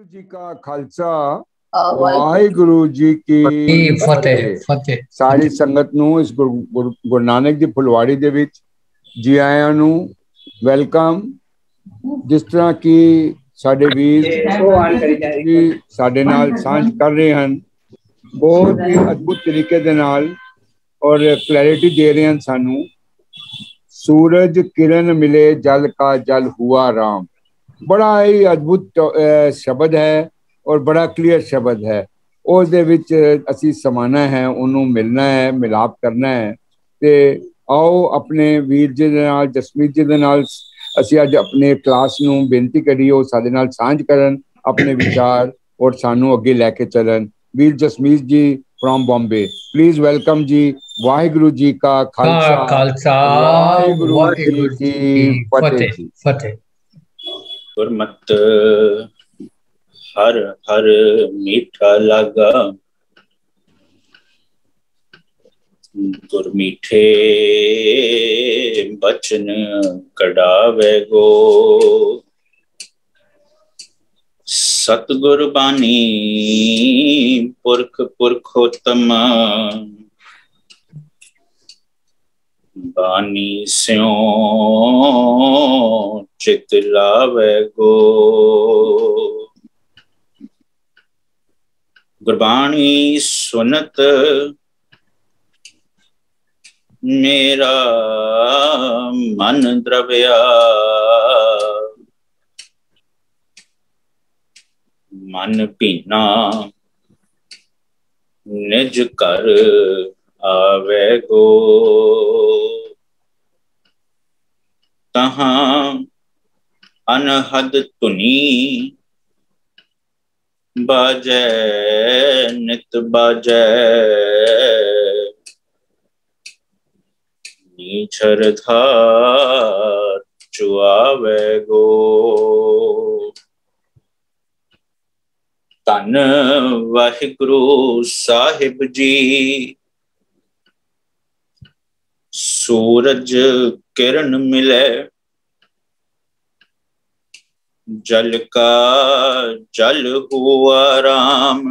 जी का खालसा वाहिगुरु जी की फतेह फतेह। फतेह सारी संगत नूं इस गुरु नानक दी फुलवाड़ी दे विच जी आयां नूं वेलकम। जिस तरह की साडे वीर जी साडे नाल सांझ कर रहे हैं, बहुत ही अद्भुत तरीके दे नाल और क्लैरिटी दे रहे हैं सानू। सूरज किरण मिले जल का जल हुआ राम, बड़ा ही अद्भुत शब्द है और बड़ा क्लियर शब्द है। उस दे विच असी समाना है, उन्हों मिलना है, मिलाप करना है। ते आओ अपने वीर जी दे नाल, जसमीत जी दे नाल असी अज अपने क्लास नूं बेनती करिए वो साडे नाल सांझ करन अपने विचार और सानू अगे लैके चलन। वीर जसमीत जी फ्रॉम बॉम्बे, प्लीज वेलकम जी। वाहिगुरु जी का खालसा खालसा वाहिगुरु जी वाहिगुरु की जी की फतेह फतेह जी। फतेह। गुरमत हर हर मीठा लगा, गुरमीठे बचन कढ़ावे गो। सतगुर बानी पुरख पुरखोत्तम, बानी स्यों चित लावे गो। गुरबाणी सुनत मेरा मन द्रव्या, मन पीना निज कर आवे गो। तहाँ अनहद तुनी बाजै नित बाजै, नीछर धार चुआवे गो। धन वाहिगुरु साहिब जी, सूरज किरण मिले जल का जल हुआ राम।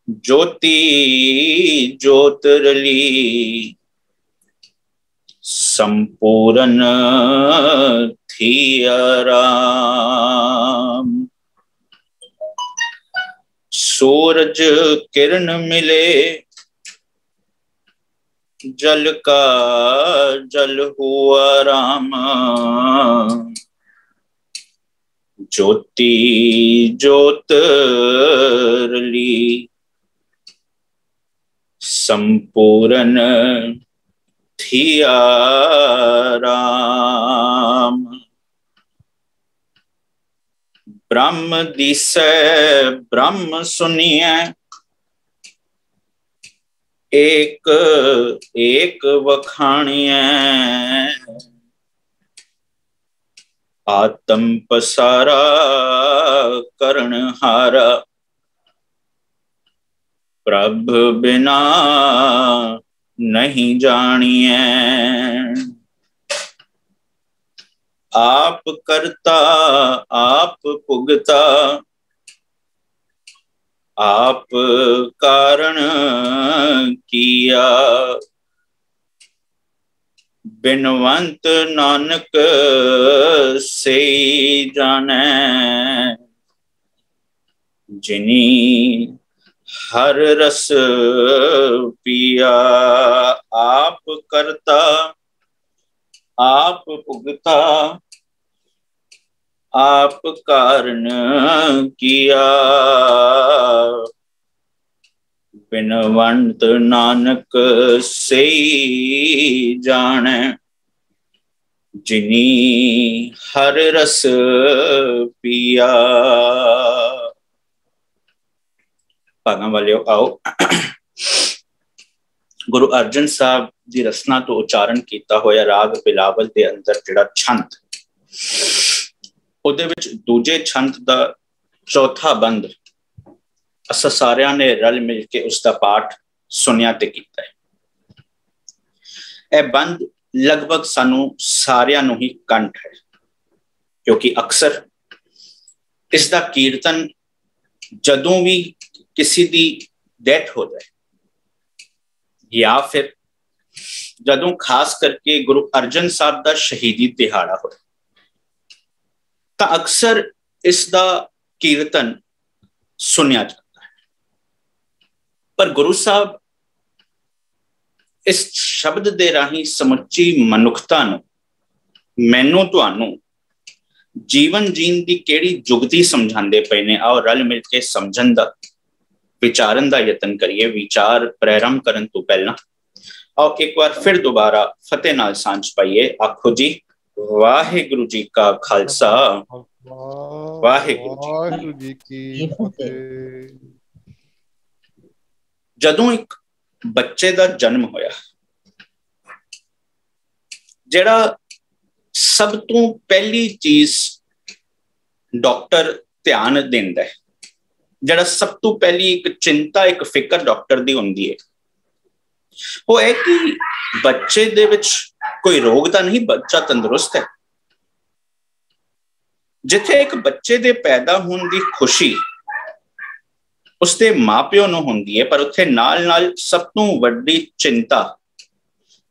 ज्योति ज्योतिरली संपूर्ण थी राम। सूरज किरण मिले जल का जल हुआ राम। ज्योति ज्योतिरली संपूर्ण थिया राम। ब्रह्म दिसै ब्रह्म सुनिए, एक एक वखाणिए। आत्म पसारा करण हारा, प्रभ बिना नहीं जानिए। आप करता आप पुगता, आप कारण किया। बिनवंत नानक से जाने, जिनी हर रस पिया। आप करता आप पुगता, आप कारण किया। बिनवंत नानक से जाने, जिनी हर रस पिया। भागा वालियो आओ गुरु अर्जन साहब की रसना तो उच्चारण किया होया राग बिलावल के अंदर जिहड़ा छंद, उहदे विच दूजे छंद का चौथा बंद असा सारियां ने रल मिल के उसका पाठ सुनिया ते कीता है। यह बंद लगभग सानू सारियां नू ही कंठ है, क्योंकि अक्सर इसका कीर्तन जदों भी किसी दी डेथ हो जाए या फिर जदों खास करके गुरु अर्जन साहब का शहीदी दिहाड़ा हो तो अक्सर इसका कीर्तन सुनिया जाता है। पर गुरु साहब इस शब्द दे राही समुची मनुखता नूं मैनू तुहानू जीवन जीन की केड़ी जुगती समझाते पे ने। आओ रल मिल के समझन दा विचारन दा यतन करिए। विचार प्रारंभ करन तो पहला आओ एक बार फिर दोबारा फतेह नाल सांझ पाइए। आखो जी वाहिगुरु जी का खालसा वाहिगुरु जी की फतेह। जदों एक बच्चे का जन्म होया जेड़ा सब तो पहली चीज डॉक्टर ध्यान देंदा है, जड़ा सब तो पहली एक चिंता एक फिक्र डॉक्टर दी हुंदी है वो है कि बच्चे दे विच कोई रोग तो नहीं, बच्चा तंदुरुस्त है। जिथे एक बच्चे दे पैदा होने की खुशी उसके मां प्यो नूं हुंदी है, पर उत्थे नाल नाल सब तो वड्डी चिंता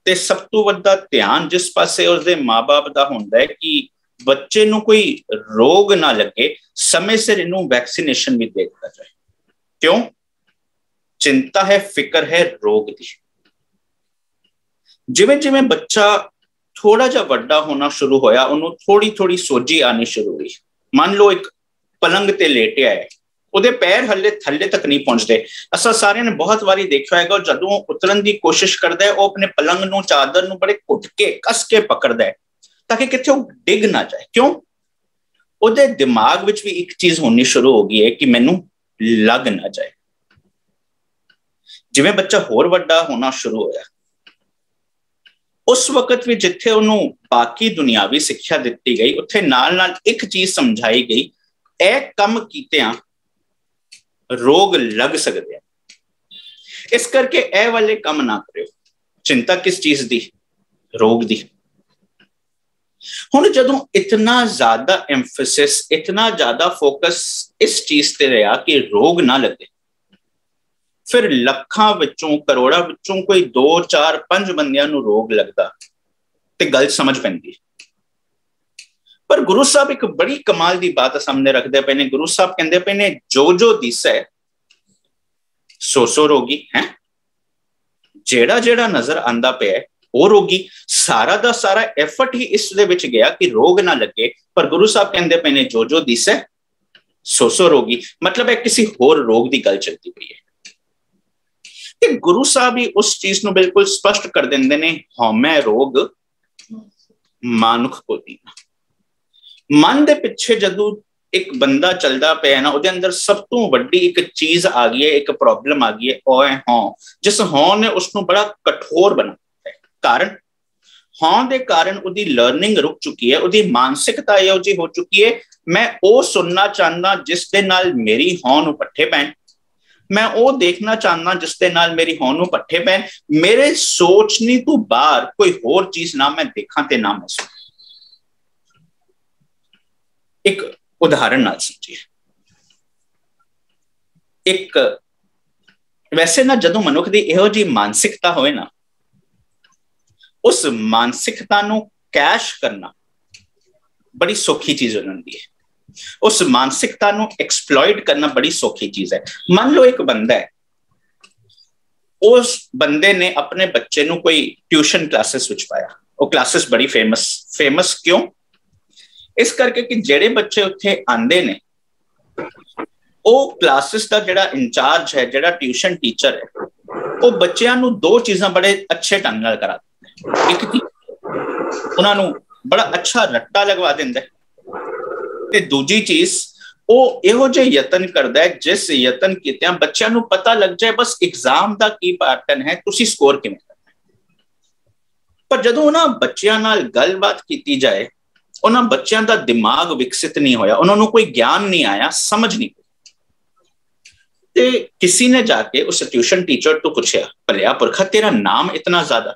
ते सब तो वड्डा ध्यान जिस पासे उसके मां बाप का हुंदा है कि बच्चे नूं कोई रोग ना लगे, समय सिर इनू वैक्सीनेशन भी दे दिया जाए। क्यों? चिंता है, फिक्र है रोग की। जिवें जिवें बच्चा थोड़ा जा वड्डा होना शुरू होया उन्होंने थोड़ी थोड़ी सोजी आनी शुरू हुई। मान लो एक पलंग ते लेटिया है, ਉਹਦੇ पैर हले थले तक नहीं पहुंचते। असा सारे ने बहुत बारी देखा है जदों उतरन की कोशिश करता है वो अपने पलंग नूं चादर नूं बड़े घुट के कस के पकड़दा है ताकि किथे वो डिग ना जाए। क्यों? ਉਹਦੇ दिमाग विच भी एक चीज होनी शुरू हो गई है कि मैनू लग ना जाए। जिवें बच्चा होर वड्डा होना शुरू होया उस वक्त भी जिथे उन्होंने बाकी दुनियावी सिक्ख्या दी गई उत्थे नाल नाल एक चीज समझाई गई, ए कम कीतियां रोग लग सकते हैं, इस करके ए वाले कम ना करियो। चिंता किस चीज दी? रोग दी। हुण जदों इतना ज्यादा एम्फेसिस इतना ज्यादा फोकस इस चीज ते रहा कि रोग ना लगे, फिर लखां विचों करोड़ां विचों कोई 2 4 5 बंदियां नूं रोग लगदा ते गल समझ पैंदी। पर गुरु साहब एक बड़ी कमाल की बात सामने रखते पे ने। गुरु साहब कहते पे ने जो जो दिसै सो रोगी है, जेड़ा जेड़ा नजर आंदा पे है वो रोगी। सारा दा सारा एफर्ट ही इस दे विच गया कि रोग ना लगे, पर गुरु साहब कहते पे ने जो जो दिसै सो रोगी। मतलब है किसी होर रोग की गल चलती पई है। गुरु साहब ही उस चीज नूं बिल्कुल स्पष्ट कर देंदे ने, हौमै रोग मानुख को दीना। मन दे पिछे जदों एक बंदा चलता पे है ना, उहदे अंदर सब तो वड्डी एक चीज आ गई है, एक प्रॉब्लम आ गई है, ओ है हौं। जिस हौं ने उसनों बड़ा कठोर बना है। कारण हौं दे कारण उहदी लर्निंग रुक चुकी है, उहदी मानसिकता इहो जी हो चुकी है, मैं वो सुनना चाहना जिस दे नाल मेरी हौं नूं पट्ठे पैण, मैं वो देखना चाहना जिस दे नाल मेरी हौं नूं पट्ठे पैण। मेरे सोचने तो बाहर कोई होर चीज ना मैं देखा ते ना मैं सुना। एक उदाहरण नाल समझिए। एक वैसे ना जदों मनुख दी इहो जी मानसिकता होए ना, उस मानसिकता नूं कैश करना बड़ी सौखी चीज हो जाती है। उस मानसिकता नूं एक्सप्लॉइट करना बड़ी सौखी चीज है। मान लो एक बंदा है, उस बंदे ने अपने बच्चे नूं कोई ट्यूशन क्लासेस विच पाया। वो क्लासेस बड़ी फेमस क्यों? इस करके कि जेड़े बच्चे उत्थे आंदे ने वो क्लासेस का जेड़ा इंचार्ज है, जेड़ा ट्यूशन टीचर है, वो बच्चों नूं 2 चीज़ां बड़े अच्छे ढंग नाल करा दिंदा है। एक चीज उन्हां नूं बड़ा अच्छा रट्टा लगवा दिंदा है ते दूजी चीज वो इहो जे यतन करदा है जिस यतन कीतियां बच्चों नूं पता लग जाए बस एग्जाम दा की पैटर्न है, तुसीं स्कोर किवें करना। पर जदों उन्हां बच्चों नाल गलबात कीती जाए, उन्होंने बच्चों का दिमाग विकसित नहीं होया, उन्होंने कोई ज्ञान नहीं आया, समझ नहीं। ते किसी ने जाके उस ट्यूशन टीचर तो पूछा, भलिया पुरखा तेरा नाम इतना ज्यादा,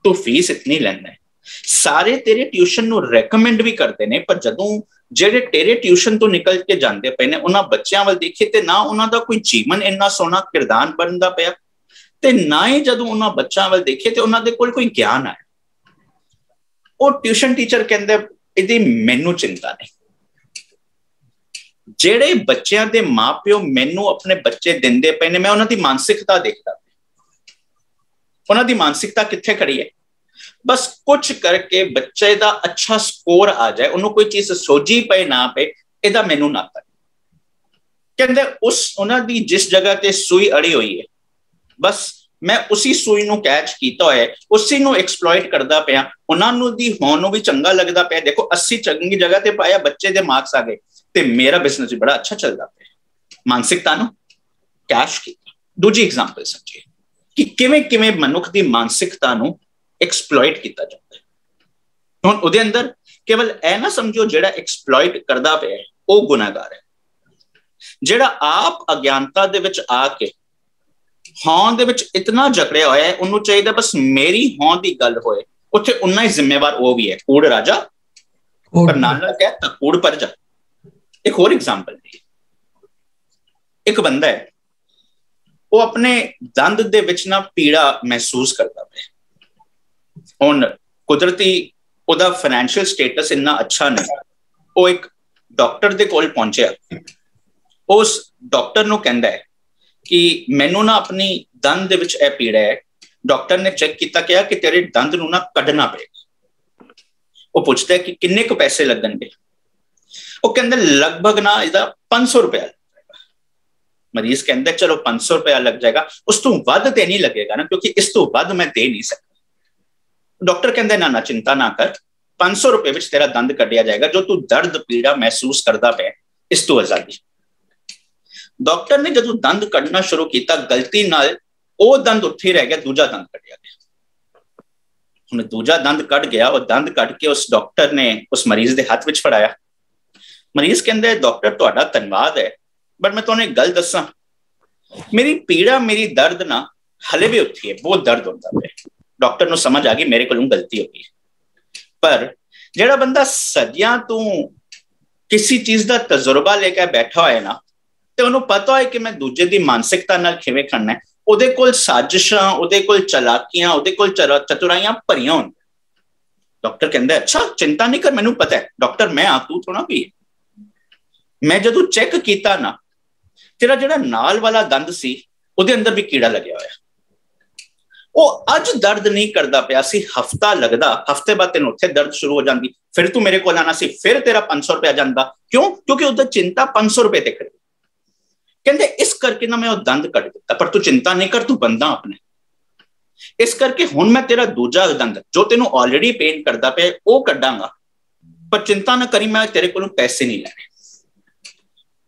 तू फीस इतनी लेना है, सारे तेरे ट्यूशन नूं रेकमेंड भी करते ने, पर जदों ਜਿਹੜੇ ਤੇਰੇ ਟਿਊਸ਼ਨ ਤੋਂ ਨਿਕਲ ਕੇ ਜਾਂਦੇ ਪਏ ਨੇ ਉਹਨਾਂ ਬੱਚਿਆਂ ਵੱਲ ਦੇਖੇ ਤੇ ਨਾ ਉਹਨਾਂ ਦਾ ਕੋਈ ਜੀਵਨ ਇੰਨਾ ਸੋਹਣਾ ਕਿਰਦਾਰ ਬਣਦਾ ਪਿਆ, ਤੇ ਨਾ ਹੀ ਜਦੋਂ ਉਹਨਾਂ ਬੱਚਿਆਂ ਵੱਲ ਦੇਖੇ ਤੇ ਉਹਨਾਂ ਦੇ ਕੋਲ ਕੋਈ ਗਿਆਨ ਆਇਆ। ਉਹ ਟਿਊਸ਼ਨ ਟੀਚਰ ਕਹਿੰਦੇ ਇਹਦੀ ਮੈਨੂੰ ਚਿੰਤਾ ਨਹੀਂ। ਜਿਹੜੇ ਬੱਚਿਆਂ ਦੇ ਮਾਪਿਓ ਮੈਨੂੰ ਆਪਣੇ ਬੱਚੇ ਦਿੰਦੇ ਪਏ ਨੇ, ਮੈਂ ਉਹਨਾਂ ਦੀ ਮਾਨਸਿਕਤਾ ਦੇਖਦਾ, ਉਹਨਾਂ ਦੀ ਮਾਨਸਿਕਤਾ ਕਿੱਥੇ ਖੜੀ ਹੈ। ਬਸ ਕੁਝ ਕਰਕੇ ਬੱਚੇ ਦਾ ਅੱਛਾ ਸਕੋਰ ਆ ਜਾਏ, ਉਹਨੂੰ ਕੋਈ ਚੀਜ਼ ਸੋਝੀ ਪਏ ਨਾ ਪਏ, ਇਹਦਾ ਮੈਨੂੰ ਨਾ ਪਏ। ਕਹਿੰਦੇ ਉਹਨਾਂ ਦੀ ਜਿਸ ਜਗ੍ਹਾ ਤੇ ਸੂਈ ਅੜੀ ਹੋਈ ਹੈ, ਬਸ ਮੈਂ ਉਸੇ ਸੂਈ ਨੂੰ ਕੈਚ ਕੀਤਾ ਹੋਇਆ, ਉਸੇ ਨੂੰ ਐਕਸਪਲੋਇਟ ਕਰਦਾ ਪਿਆ। ਉਹਨਾਂ ਨੂੰ ਦੀ ਹੋਣ ਨੂੰ ਵੀ ਚੰਗਾ ਲੱਗਦਾ ਪਿਆ, ਦੇਖੋ 80 ਚੰਗੀ ਜਗ੍ਹਾ ਤੇ ਪਾਇਆ, ਬੱਚੇ ਦੇ ਮਾਰਕਸ ਆ ਗਏ ਤੇ ਮੇਰਾ ਬਿਜ਼ਨਸ ਵੀ ਬੜਾ ਅੱਛਾ ਚੱਲਦਾ ਪਿਆ। ਮਾਨਸਿਕਤਾ ਨੂੰ ਕੈਸ਼ ਕੀਤਾ। ਦੂਜੀ ਐਗਜ਼ਾਮਪਲ ਸਮਝੀਏ ਕਿ ਕਿਵੇਂ ਕਿਵੇਂ ਮਨੁੱਖ ਦੀ ਮਾਨਸਿਕਤਾ ਨੂੰ ਐਕਸਪਲੋਇਟ ਕੀਤਾ ਜਾਂਦਾ ਹੈ। ਹੁਣ ਉਹਦੇ ਅੰਦਰ ਕੇਵਲ ਇਹ ਨਾ ਸਮਝੋ ਜਿਹੜਾ ਐਕਸਪਲੋਇਟ ਕਰਦਾ ਪਿਆ ਉਹ ਗੁਨਾਹਗਾਰ ਹੈ। ਜਿਹੜਾ ਆਪ ਅਗਿਆਨਤਾ ਦੇ ਵਿੱਚ ਆ ਕੇ ਹੋਂਦ ਦੇ ਵਿੱਚ ਇਤਨਾ ਜਕੜਿਆ ਹੋਇਆ ਹੈ, ਉਹਨੂੰ ਚਾਹੀਦਾ ਬਸ ਮੇਰੀ ਹੋਂਦ ਦੀ ਗੱਲ ਹੋਏ, ਉੱਥੇ ਉਨਾ ਹੀ ਜ਼ਿੰਮੇਵਾਰ ਉਹ ਵੀ ਹੈ। ਕੂੜ ਰਾਜਾ ਪਰ ਨਾਲ ਕਹਿ ਤਾਂ ਕੂੜ ਪਰਜਾ। ਇੱਕ ਹੋਰ ਐਗਜ਼ਾਮਪਲ ਦੀ, ਇੱਕ ਬੰਦਾ ਹੈ, ਉਹ ਆਪਣੇ ਦੰਦ ਦੇ ਵਿੱਚ ਨਾ ਪੀੜਾ ਮਹਿਸੂਸ ਕਰਦਾ ਪਿਆ। ਹੁਣ ਕੁਦਰਤੀ ਉਹਦਾ ਫਾਈਨੈਂਸ਼ੀਅਲ ਸਟੇਟਸ ਇੰਨਾ ਅੱਛਾ ਨਹੀਂ, ਉਹ ਇੱਕ ਡਾਕਟਰ ਦੇ ਕੋਲ ਪਹੁੰਚਿਆ। ਉਸ ਡਾਕਟਰ ਨੂੰ ਕਹਿੰਦਾ ਹੈ ਕਿ ਮੈਨੂੰ ਨਾ ਆਪਣੀ ਦੰਦ ਦੇ ਵਿੱਚ ਇਹ ਪੀੜਾ ਹੈ। ਡਾਕਟਰ ਨੇ ਚੈੱਕ ਕੀਤਾ, ਕਿਹਾ ਕਿ ਤੇਰੇ ਦੰਦ ਨੂੰ ਨਾ ਕੱਢਣਾ ਪਏਗਾ। ਉਹ ਪੁੱਛਦਾ ਕਿ ਕਿੰਨੇ ਕੁ ਪੈਸੇ ਲੱਗਣਗੇ। ਉਹ ਕਹਿੰਦਾ ਲਗਭਗ ਨਾ ਇਹਦਾ 500 ਰੁਪਇਆ ਲੱਗ ਜਾਏਗਾ। ਮਰੀਜ਼ ਕਹਿੰਦਾ ਚਲੋ 500 ਰੁਪਇਆ ਲੱਗ ਜਾਏਗਾ, ਉਸ ਤੋਂ ਵੱਧ ਤੇ ਨਹੀਂ ਲੱਗੇਗਾ ਨਾ, ਕਿਉਂਕਿ ਇਸ ਤੋਂ ਵੱਧ ਮੈਂ ਦੇ ਨਹੀਂ ਸਕਦਾ। ਡਾਕਟਰ ਕਹਿੰਦਾ ਨਾ ਚਿੰਤਾ ਨਾ ਕਰ, 500 ਰੁਪਏ ਵਿੱਚ ਤੇਰਾ ਦੰਦ ਕੱਢਿਆ ਜਾਏਗਾ। ਜੋ ਤੂੰ ਦਰਦ ਪੀੜਾ ਮਹਿਸੂਸ ਕਰਦਾ ਪਿਆ ਇਸ ਤੋਂ ਆਜ਼ਾਦੀ। ਡਾਕਟਰ ਨੇ ਜਦੋਂ ਦੰਦ ਕੱਢਣਾ ਸ਼ੁਰੂ ਕੀਤਾ, ਗਲਤੀ ਨਾਲ ਉਹ ਦੰਦ ਉੱਥੇ ਰਹਿ ਗਿਆ, ਦੂਜਾ ਦੰਦ ਕੱਢਿਆ ਗਿਆ। ਹੁਣ ਦੂਜਾ ਦੰਦ ਕੱਢ ਗਿਆ, ਉਹ ਦੰਦ ਕੱਢ ਕੇ ਉਸ ਡਾਕਟਰ ਨੇ ਉਸ ਮਰੀਜ਼ ਦੇ ਹੱਥ ਵਿੱਚ ਫੜਾਇਆ। ਮਰੀਜ਼ ਕਹਿੰਦਾ ਡਾਕਟਰ ਤੁਹਾਡਾ ਧੰਨਵਾਦ ਹੈ, ਬਟ ਮੈਂ ਤੁਹਾਨੂੰ ਇੱਕ ਗੱਲ ਦੱਸਾਂ, ਮੇਰੀ ਪੀੜਾ ਮੇਰੀ ਦਰਦ ਨਾ ਹਲੇ ਵੀ ਉੱਥੇ ਹੈ, ਬਹੁਤ ਦਰਦ ਹੁੰਦਾ ਪਿਆ। ਡਾਕਟਰ ਨੂੰ ਸਮਝ ਆ ਗਈ ਮੇਰੇ ਕੋਲੋਂ ਗਲਤੀ ਹੋ ਗਈ। ਪਰ ਜਿਹੜਾ ਬੰਦਾ ਸਦੀਆਂ ਤੋਂ ਕਿਸੇ ਚੀਜ਼ ਦਾ ਤਜਰਬਾ ਲੈ ਕੇ ਬੈਠਾ ਹੋਇਆ ਨਾ, ਤੇ ਉਹਨੂੰ ਪਤਾ ਹੈ ਕਿ ਮੈਂ ਦੂਜੇ ਦੀ ਮਾਨਸਿਕਤਾ ਨਾਲ ਕਿਵੇਂ ਖੜਨਾ ਹੈ, ਉਹਦੇ ਕੋਲ ਸਾਜ਼ਿਸ਼ਾਂ, ਉਹਦੇ ਕੋਲ ਚਲਾਕੀਆਂ, ਉਹਦੇ ਕੋਲ ਚਤੁਰਾਈਆਂ ਭਰੀਆਂ ਹੁੰਦੀਆਂ। ਡਾਕਟਰ ਕਹਿੰਦਾ ਅੱਛਾ ਚਿੰਤਾ ਨਹੀਂ ਕਰ, ਮੈਨੂੰ ਪਤਾ ਹੈ। ਡਾਕਟਰ ਮੈਂ ਆ, ਤੂੰ ਥੋੜਾ ਵੀ। ਮੈਂ ਜਦੋਂ ਚੈੱਕ ਕੀਤਾ ਨਾ, ਤੇਰਾ ਜਿਹੜਾ ਨਾਲ ਵਾਲਾ ਦੰਦ ਸੀ ਉਹਦੇ ਅੰਦਰ ਵੀ ਕੀੜਾ ਲੱਗਿਆ ਹੋਇਆ। ਉਹ ਅੱਜ ਦਰਦ ਨਹੀਂ ਕਰਦਾ ਪਿਆ ਸੀ, ਹਫਤਾ ਲੱਗਦਾ, ਹਫਤੇ ਬਾਅਦ ਤੈਨੂੰ ਉੱਥੇ ਦਰਦ ਸ਼ੁਰੂ ਹੋ ਜਾਂਦੀ। ਫਿਰ ਤੂੰ ਮੇਰੇ ਕੋਲ ਆਣਾ ਸੀ, ਫਿਰ ਤੇਰਾ 500 ਰੁਪਇਆ ਜਾਂਦਾ। ਕਿਉਂ? ਕਿਉਂਕਿ ਉਹਦਾ ਚਿੰਤਾ 500 ਰੁਪਏ ਤੇ ਖੜੀ। ਕਹਿੰਦੇ ਇਸ ਕਰਕੇ ਨਾ ਮੈਂ ਉਹ ਦੰਦ ਕੱਢ ਦਿੱਤਾ, ਪਰ ਤੂੰ ਚਿੰਤਾ ਨਹੀਂ ਕਰ, ਤੂੰ ਬੰਦਾ ਆਪਣੇ। ਇਸ ਕਰਕੇ ਹੁਣ ਮੈਂ ਤੇਰਾ ਦੂਜਾ ਦੰਦ ਜੋ ਤੈਨੂੰ ਆਲਰੇਡੀ ਪੇਨ ਕਰਦਾ ਪਿਆ ਉਹ ਕੱਢਾਂਗਾ, ਪਰ ਚਿੰਤਾ ਨਾ ਕਰੀ, ਮੈਂ ਤੇਰੇ ਕੋਲੋਂ ਪੈਸੇ ਨਹੀਂ ਲੈਣੇ।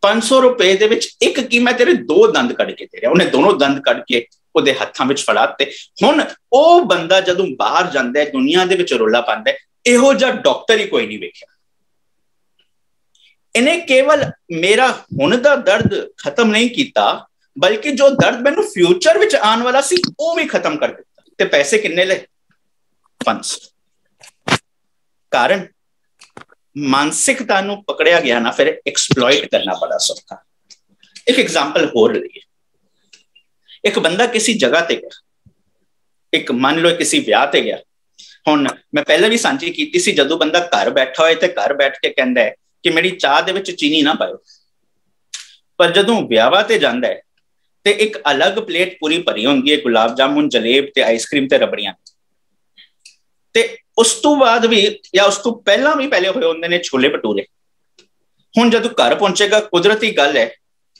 500 ਰੁਪਏ ਦੇ ਵਿੱਚ ਇੱਕ ਕੀ ਮੈਂ ਤੇਰੇ 2 ਦੰਦ ਕੱਢ ਕੇ ਦੇ ਰਿਹਾ। ਉਹਨੇ ਦੋਨੋਂ ਦੰਦ ਕੱਢ ਕੇ ਉਹਦੇ ਹੱਥਾਂ ਵਿੱਚ ਫੜਾਤੇ। ਹੁਣ ਉਹ ਬੰਦਾ ਜਦੋਂ ਬਾਹਰ ਜਾਂਦਾ ਹੈ, ਦੁਨੀਆ ਦੇ ਵਿੱਚ ਰੌਲਾ ਪਾਉਂਦਾ, ਇਹੋ ਜਿਹਾ ਡਾਕਟਰ ਹੀ ਕੋਈ ਨਹੀਂ ਵੇਖਿਆ। ਇਹਨੇ ਕੇਵਲ ਮੇਰਾ ਹੁਣ ਦਾ ਦਰਦ ਖਤਮ ਨਹੀਂ ਕੀਤਾ, ਬਲਕਿ ਜੋ ਦਰਦ ਮੈਨੂੰ ਫਿਊਚਰ ਵਿੱਚ ਆਉਣ ਵਾਲਾ ਸੀ ਉਹ ਵੀ ਖਤਮ ਕਰ ਦਿੱਤਾ। ਤੇ ਪੈਸੇ ਕਿੰਨੇ ਲਏ? 500। ਕਾਰਨ ਮਾਨਸਿਕਤਾ ਨੂੰ ਪਕੜਿਆ ਗਿਆ ਨਾ, ਫਿਰ ਐਕਸਪਲੋਇਟ ਕਰਨਾ ਬੜਾ ਸੌਖਾ। ਇੱਕ ਐਗਜ਼ਾਮਪਲ ਹੋਰ ਲਈਏ। ਇੱਕ ਬੰਦਾ ਕਿਸੇ ਜਗ੍ਹਾ ਤੇ ਗਿਆ, ਇੱਕ ਮੰਨ ਲਓ ਕਿਸੇ ਵਿਆਹ ਤੇ ਗਿਆ। ਹੁਣ ਮੈਂ ਪਹਿਲਾਂ ਵੀ ਸਾਂਝੀ ਕੀਤੀ ਸੀ, ਜਦੋਂ ਬੰਦਾ ਘਰ ਬੈਠਾ ਹੋਏ ਤੇ ਘਰ ਬੈਠ ਕੇ ਕਹਿੰਦਾ ਹੈ ਕਿ ਮੇਰੀ ਚਾਹ ਦੇ ਵਿੱਚ ਚੀਨੀ ਨਾ ਪਾਇਓ, ਪਰ ਜਦੋਂ ਵਿਆਹਾਂ ਤੇ ਜਾਂਦਾ ਹੈ ਤੇ ਇੱਕ ਅਲੱਗ ਪਲੇਟ ਪੂਰੀ ਭਰੀ ਹੁੰਦੀ ਹੈ, ਗੁਲਾਬ ਜਾਮੁਨ, ਜਲੇਬ ਤੇ ਆਈਸਕ੍ਰੀਮ ਤੇ ਰਬੜੀਆਂ। ਤੇ ਉਸ ਤੋਂ ਬਾਅਦ ਵੀ ਜਾਂ ਉਸ ਤੋਂ ਪਹਿਲਾਂ ਵੀ ਪਹਿਲੇ ਹੋਏ ਹੁੰਦੇ ਨੇ ਛੋਲੇ ਭਟੂਰੇ। ਹੁਣ ਜਦੋਂ ਘਰ ਪਹੁੰਚੇਗਾ, ਕੁਦਰਤੀ ਗੱਲ ਹੈ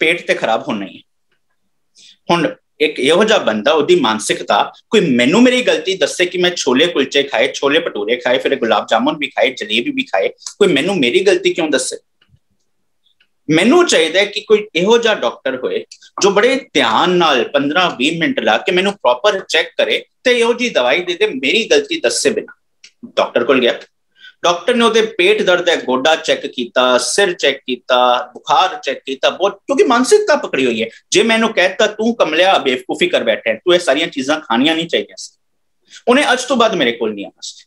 ਪੇਟ ਤੇ ਖਰਾਬ ਹੋਣਾ ਹੀ ਹੈ। ਹੁਣ ਇੱਕ ਇਹੋ ਜਿਹਾ ਬੰਦਾ, ਉਹਦੀ ਮਾਨਸਿਕਤਾ, ਕੋਈ ਮੈਨੂੰ ਮੇਰੀ ਗਲਤੀ ਦੱਸੇ ਕਿ ਮੈਂ ਛੋਲੇ ਕੁਲਚੇ ਖਾਏ, ਛੋਲੇ ਭਟੂਰੇ ਖਾਏ, ਫਿਰ ਗੁਲਾਬ ਜਾਮੁਨ ਵੀ ਖਾਏ, ਜਲੇਬੀ ਵੀ ਖਾਏ, ਕੋਈ ਮੈਨੂੰ ਮੇਰੀ ਗਲਤੀ ਕਿਉਂ ਦੱਸੇ? ਮੈਨੂੰ ਚਾਹੀਦਾ ਹੈ ਕਿ ਕੋਈ ਇਹੋ ਜਿਹਾ ਡਾਕਟਰ ਹੋਏ ਜੋ ਬੜੇ ਧਿਆਨ ਨਾਲ 15-20 ਮਿੰਟ ਲਾ ਕੇ ਮੈਨੂੰ ਪ੍ਰੋਪਰ ਚੈੱਕ ਕਰੇ ਤੇ ਇਹੋ ਜਿਹੀ ਦਵਾਈ ਦੇ ਦੇ, ਮੇਰੀ ਗਲਤੀ ਦੱਸੇ ਬਿਨਾ। ਡਾਕਟਰ ਕੋਲ ਗਿਆ, ਡਾਕਟਰ ਨੇ ਉਹਦੇ ਪੇਟ ਦਰਦ ਹੈ ਗੋਡਾ ਚੈੱਕ ਕੀਤਾ, ਸਿਰ ਚੈੱਕ ਕੀਤਾ, ਬੁਖਾਰ ਚੈੱਕ ਕੀਤਾ, ਬਹੁਤ, ਕਿਉਂਕਿ ਮਾਨਸਿਕਤਾ ਪਕੜੀ ਹੋਈ ਹੈ। ਜੇ ਮੈਨੂੰ ਕਹਿਤਾ ਤੂੰ ਕਮਲਿਆ ਬੇਵਕੂਫੀ ਕਰ ਬੈਠਾ, ਤੂੰ ਇਹ ਸਾਰੀਆਂ ਚੀਜ਼ਾਂ ਖਾਣੀਆਂ ਨਹੀਂ ਚਾਹੀਦੀਆਂ ਸੀ, ਉਹਨੇ ਅੱਜ ਤੋਂ ਬਾਅਦ ਮੇਰੇ ਕੋਲ ਨਹੀਂ ਆਉਣਾ ਸੀ।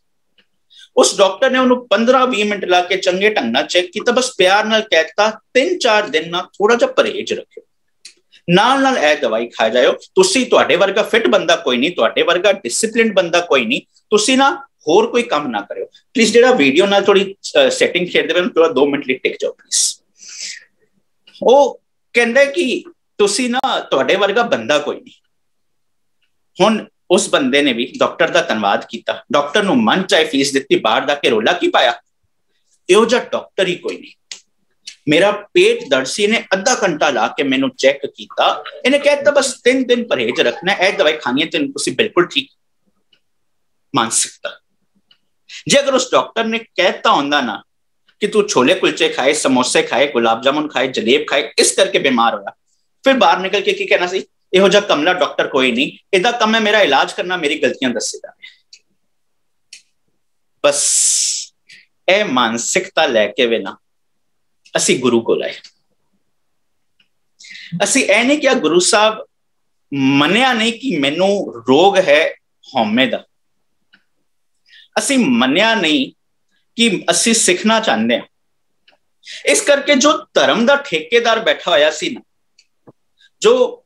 उस डॉक्टर ने उन्होंने 15-20 मिनट ला के चंगे ढंग नाल चेक किया, बस प्यार नाल कहता 3-4 दिन ना थोड़ा जिहा परहेज रखियो, नाल नाल ए दवाई खा जाओ। तुसी तुहाडे वर्गा फिट बंदा कोई नहीं, तुहाडे वर्गा डिसिप्लिन बंदा कोई नहीं, तुसी ना होर कोई काम ना करियो। प्लीज जेड़ा वीडियो नाल थोड़ी सेटिंग खेडदे वे थोड़ा 2 मिनट लिए टिक जाओ प्लीज। वो कहंदा कि तुसी ना तुहाडे वर्गा बंदा कोई नहीं। हुण उस बंदे ने भी डॉक्टर का धन्यवाद किया, डॉक्टर नूं मन चाहे फीस दी, बाहर जाके रोला की पाया, इहो जिहा डॉक्टर ही कोई नहीं। मेरा पेट दर्द सी, ने अद्धा घंटा ला के मैनू चेक किया, इन्हें कहता बस 3 दिन परहेज रखना है, दवाई खानी है तेन तुसी बिल्कुल ठीक। मानसिकता जे अगर उस डॉक्टर ने कहता होंदा ना कि तू छोले कुलचे खाए, समोसे खाए, गुलाब जामुन खाए, जलेब खाए, इस करके बीमार होया, फिर बाहर निकल के की कहना सी इहो जिहा कमला डॉक्टर कोई नहीं, इहदा कम है मेरा इलाज करना, मेरी गलतियां दसेगा। बस ए मानसिकता लैके वे ना असी गुरु को लाए। असी ए नहीं क्या गुरु साहब मनिया नहीं कि मैनू रोग है हौमे दा, असी मनिया नहीं कि असी सीखना चाहते हैं। इस करके जो धर्म का ठेकेदार बैठा होया सी ना, जो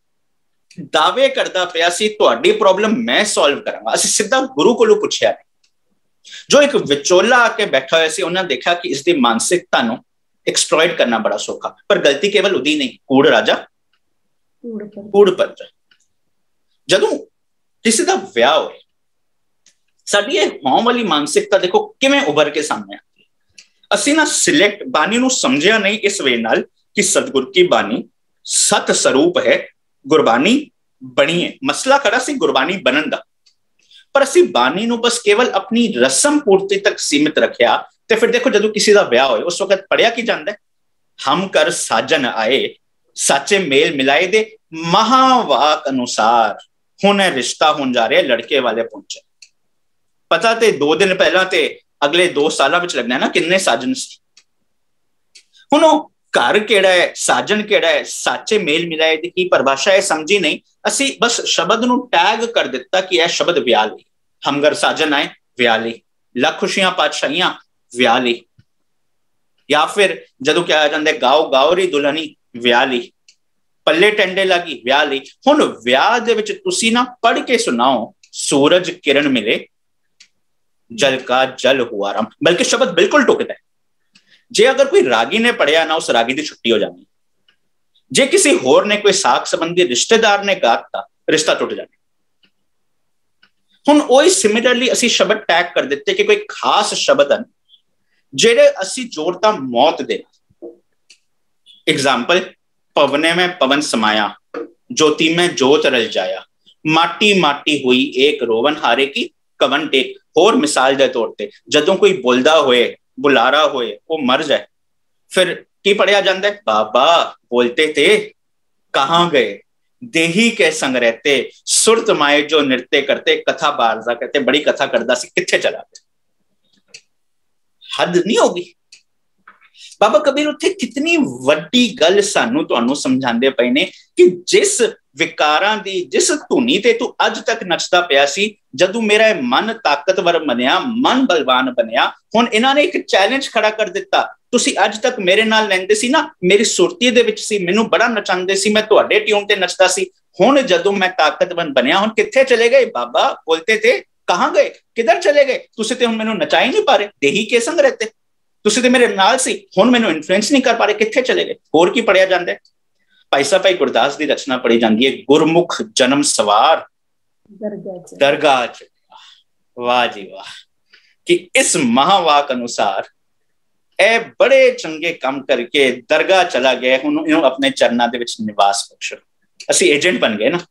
दावे करता पिया सी तुहाडी प्रॉब्लम मैं सॉल्व करांगा, असी सीधा गुरु कोलों पुछया नहीं। जो एक विचोला आके बैठा होया सी, उन्हें देखा कि इसकी मानसिकता नूं एक्सप्लॉइट करना बड़ा सौखा, पर गलती केवल उदी नहीं, कूड़ राजा कूड़ प्रजा। जदों किसी का विआह होए, साडी हौं वाली मानसिकता देखो किवें उभर के सामने आती है। असी ना सिलेक्ट बानी नूं समझिया नहीं इस वे नाल कि सतगुर की बानी सत स्वरूप है, गुरबानी बनी है। मसला खड़ा सी गुरबानी बनन दा, पर असी बानी नूं बस केवल अपनी रस्म पूर्ति तक सीमित रखिया। तो फिर देखो जदों किसी का ब्याह होए उस वक्त पढ़िया की जाता है, हम कर साजन आए साचे मेल मिलाए दे, महावाक अनुसार हुण रिश्ता होण जा रहा लड़के वाले पहुंचे। पता ते 2 दिन पहला ते अगले 2 सालों में लगना है ना किन्ने साजन सी। हुण घर केड़ा है, साजन केड़ा है, साचे मेल मिलाए दी की परिभाषा है समझी नहीं। असी बस शब्द नूं टैग कर दिता कि यह शब्द ब्याह लई, हमगर साजन आए ब्याह लई, लख खुशियां पातशाहियां ब्याह लई, या फिर जदों क्या आ जांदे गाओ गाओ री दुल्हनी ब्याह लई, पल्ले टेंडे लगी ब्याह लई। हुण ब्याह दे विच तुसी ना पढ़ के सुनाओ सूरज किरण मिले जल का जल हुआ राम, बल्कि शब्द बिल्कुल टुकदा है। जे अगर कोई रागी ने पढ़िया ना, उस रागी की छुट्टी हो जानी। जे किसी होर ने कोई साख संबंधी रिश्तेदार ने गाता, रिश्ता टूट जाना। हुण ओही सिमिलरली असी शब्द टैग कर दिते कि कोई खास शब्द हैं जेड़े असी जोड़ता मौत देना। एग्जाम्पल, पवने में पवन समाया, ज्योति में ज्योत रल जाया, माटी माटी हुई एक रोवन हारे की कवन टेक। होर मिसाल दे तौर पे जदों कोई बोलदा होए, बुलारा होए, वो मर जाए, फिर की पढ़िया जाता है, बाबा बोलते थे कहाँ गए, देही के संग रहते, सुरत माए जो नृत्य करते, कथा बारदा कहते, बड़ी कथा करदा सी, किथे चला गया। हद नहीं होगी। बाबा कबीर उत्थे कितनी वड्डी गल सानू तुहानू समझांदे पए ने कि जिस विकारां दी जिस धुनी ते तू अज तक नचदा पिया सी, जदों मेरा मन ताकतवर बनिया, मन बलवान बनिया, हुण इन्हां ने एक चैलेंज खड़ा कर दिता। तुसी अज तक मेरे नाल लैंदे सी ना, मेरी सुरती दे विच सी, मैनू बड़ा नचांदे सी, मैं तुहाडे ट्यून ते नचदा सी। हुण जदों मैं ताकतवर बनिया, हुण किथे चले गए बाबा, बोलते थे कहाँ गए, किधर चले गए, तुसी ते हुण मैनू नचा ही नहीं पा रहे, देही के संग रहते, तुसी ते मेरे नाल सी, हुण मैनू इन्फ्लुएंस नहीं कर पा रहे, किथे चले गए। होर की पढ़िया जांदा है, भाई साहब भाई गुरदास की रचना पढ़ी जाती है, गुरमुख जन्म सवार दरगाह चढ़िया। वाह जी वाह, कि इस महावाक अनुसार ए बड़े चंगे काम करके दरगाह चला गया, हुण अपने चरणा दे विच निवास बख्शो। असी एजेंट बन गए ना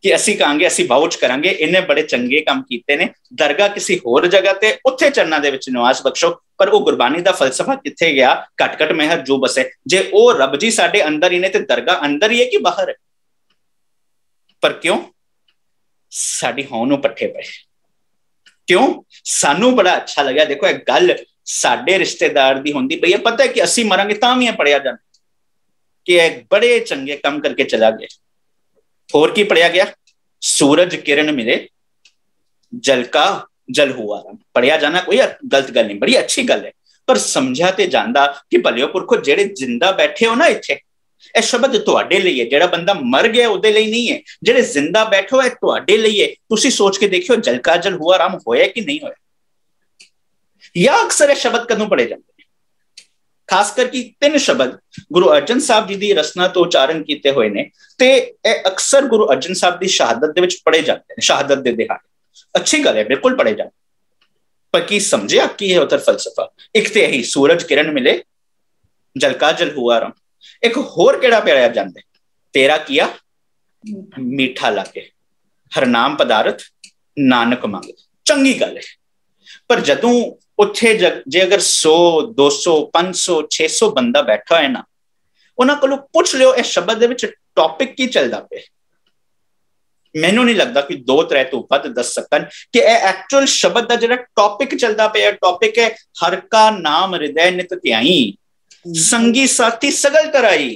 कि असी कहांगे, असी वाउच करांगे इन्हें बड़े चंगे काम कीते ने, दरगाह किसी होर जगह ते उत्थे चरणा दे विच निवास बख्शो। पर वो गुरबानी दा फलसफा किथे गया, घट घट मेहर जो बसे। जे ओ रब जी साडे अंदर ही ने ते दरगाह अंदर ही है कि बाहर है। पर क्यों साडी हौं नूं पट्ठे पए, क्यों सानू बड़ा अच्छा लगा। देखो एक गल साडे रिश्तेदार दी होंदी पई है, पता है कि असी मरांगे तां भी पढ़िया जाना कि एक बड़े चंगे काम करके चला गया। होर की पढ़िया गया, सूरज किरण मिले जल का जल हुआ रम। पढ़िया जाना कोई गलत गल नहीं, बड़ी अच्छी गल है, पर समझा ते जांदा कि भलियो पुरखो जेड़े जिंदा बैठे हो ना इत्थे, ਇਹ ਸ਼ਬਦ ਤੁਹਾਡੇ ਲਈ ਹੈ। ਜਿਹੜਾ ਬੰਦਾ ਮਰ ਗਿਆ ਉਹਦੇ ਲਈ ਨਹੀਂ ਹੈ, ਜਿਹੜੇ ਜ਼ਿੰਦਾ ਬੈਠੋ ਹੈ ਤੁਹਾਡੇ ਲਈ ਹੈ। ਤੁਸੀਂ ਸੋਚ ਕੇ ਦੇਖਿਓ ਜਲਕਾ ਜਲ ਹੁਆ ਰਾਮ ਹੋਇਆ ਕਿ ਨਹੀਂ ਹੋਇਆ, ਜਾਂ ਅਕਸਰ ਇਹ ਸ਼ਬਦ ਕਦੋਂ ਪੜੇ ਜਾਂਦੇ ਨੇ। ਖਾਸ ਕਰਕੇ 3 ਸ਼ਬਦ ਗੁਰੂ ਅਰਜਨ ਸਾਹਿਬ ਜੀ ਦੀ ਰਸਨਾ ਤੋਂ ਉਚਾਰਨ ਕੀਤੇ ਹੋਏ ਨੇ, ਤੇ ਇਹ ਅਕਸਰ ਗੁਰੂ ਅਰਜਨ ਸਾਹਿਬ ਦੀ ਸ਼ਹਾਦਤ ਦੇ ਵਿੱਚ ਪੜੇ ਜਾਂਦੇ ਨੇ, ਸ਼ਹਾਦਤ ਦੇ ਦਿਹਾੜੇ। ਅੱਛੀ ਗੱਲ ਹੈ, ਬਿਲਕੁਲ ਪੜੇ ਜਾਂਦੇ, ਪਰ ਕੀ ਸਮਝਿਆ ਕੀ ਹੈ ਉਧਰ ਫਲਸਫਾ? ਇੱਕ ਤੇ ਇਹੀ ਸੂਰਜ ਕਿਰਨ ਮਿਲੇ, ਜਲਕਾ ਜਲ ਹੁਆ ਰਾਮ। एक होर केड़ा पढ़िया जांदा, तेरा किया मीठा लागे, हर नाम पदार्थ नानक मांगे। चंगी गल है, पर जदों उत्थे जे अगर 100 200 500 600 बंदा बैठा है ना, उन्हां कोलों पुछ लियो इस शब्द दे विच टॉपिक की चलदा पे। मैनू नहीं लगता कि 2-3 तो वध दस सकन कि यह एक्चुअल शब्द दा जिहड़ा टॉपिक चलदा पे, टॉपिक है हर का नाम हृदय नित ध्याई, संगी साथी सगल कराई,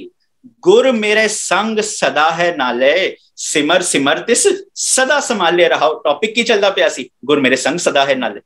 गुर मेरे संग सदा है नाले, सिमर सिमर तिस सदा संभाले रहाओ। टॉपिक की चलदा पिया सी, गुर मेरे संग सदा है नाले।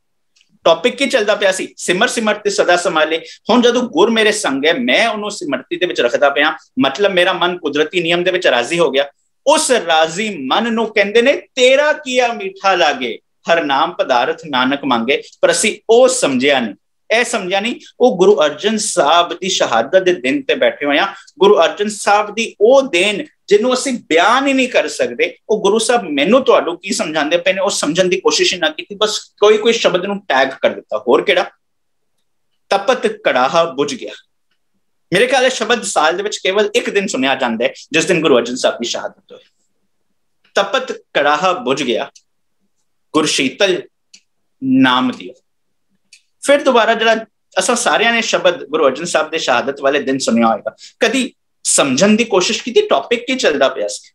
टॉपिक की चलदा पिया सी, सिमर सिमर तिस सदा संभाले। हुण जदों गुर मेरे संग है, मैं उहनूं सिमरती दे विच रखदा पिया, मतलब मेरा मन कुदरती नियम दे विच राजी हो गया। उस राजी मन नूं कहंदे ने तेरा किया मीठा लागे, हर नाम पदार्थ नानक मांगे। पर असीं ओह समझिया नहीं, समझा नहीं। वो गुरु अर्जन साहब की शहादत के दिन ते बैठे हुए, गुरु अर्जन साहब की वो देन जिन्हों असीं बयान ही नहीं कर सकते। वो गुरु साहब मैनू तुहानूं की समझाते पे ने, वो समझण की कोशिश ही ना की, बस कोई शब्द नूं टैग कर दिता। होर केड़ा? तपत कड़ाहा बुझ गया। मेरे ख्याल शब्द साल दे विच केवल एक दिन सुनिया जाता है, जिस दिन गुरु अर्जन साहब की शहादत होई। तपत कड़ाहा बुझ गया, गुर शीतल नाम दियो। फिर दोबारा जरा असां सारियां ने शब्द गुरु अर्जन साहब दे शहादत वाले दिन सुनिया होगा, कदी समझण दी कोशिश की? टॉपिक की चलदा पिया सी।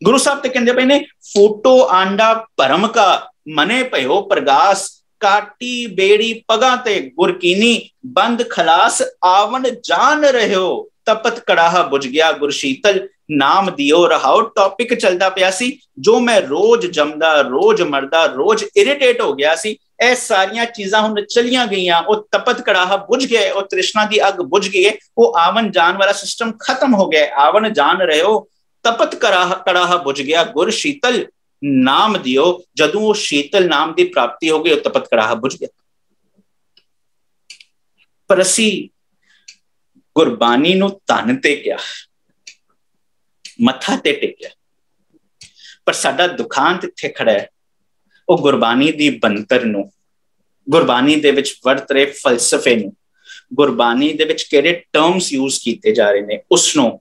गुरु साहब ते कहंदे पए ने, फोटो आंडा परम का मने पयो प्रगास, काटी बेड़ी पगा ते गुरकीनी, बंद खलास आवन जान रहियो, तपत कड़ाहा बुझ गया, गुर शीतल नाम दियो रहाओ। टॉपिक चलदा पिया सी, जो मैं रोज जमदा रोज मरदा रोज इरिटेट हो गया सी, ਇਹ ਸਾਰੀਆਂ ਚੀਜ਼ਾਂ ਹੁਣ ਚਲੀਆਂ ਗਈਆਂ। ਉਹ ਤਪਤ ਕੜਾਹਾ ਬੁਝ ਗਏ, ਉਹ ਤ੍ਰਿਸ਼ਨਾ ਦੀ ਅੱਗ ਬੁਝ ਗਈ ਹੈ, ਉਹ ਆਵਨ ਜਾਣ ਵਾਲਾ ਸਿਸਟਮ ਖਤਮ ਹੋ ਗਿਆ। ਆਵਨ ਜਾਣ ਰਹੇ ਹੋ, ਤਪਤ ਕੜਾਹਾ ਬੁਝ ਗਿਆ, ਗੁਰ ਸ਼ੀਤਲ ਨਾਮ ਦਿਓ। ਜਦੋਂ ਉਹ ਸ਼ੀਤਲ ਨਾਮ ਦੀ ਪ੍ਰਾਪਤੀ ਹੋ ਗਈ, ਉਹ ਤਪਤ ਕੜਾਹਾ ਬੁਝ ਗਿਆ। ਪਰ ਅਸੀਂ ਗੁਰਬਾਣੀ ਨੂੰ ਧੰਨ ਤੇ ਕਿਹਾ, ਮੱਥਾ ਤੇ ਟੇਕਿਆ, ਪਰ ਸਾਡਾ ਦੁਖਾਂਤ ਇੱਥੇ ਖੜਾ ਹੈ। ਉਹ ਗੁਰਬਾਣੀ ਦੀ ਬੰਤਰ ਨੂੰ, ਗੁਰਬਾਣੀ ਦੇ ਵਿੱਚ ਵਰਤ ਰਹੇ ਫਲਸਫੇ ਨੂੰ, ਗੁਰਬਾਣੀ ਦੇ ਵਿੱਚ ਕਿਹੜੇ ਟਰਮਸ ਯੂਜ਼ ਕੀਤੇ ਜਾ ਰਹੇ ਨੇ, ਉਸ ਨੂੰ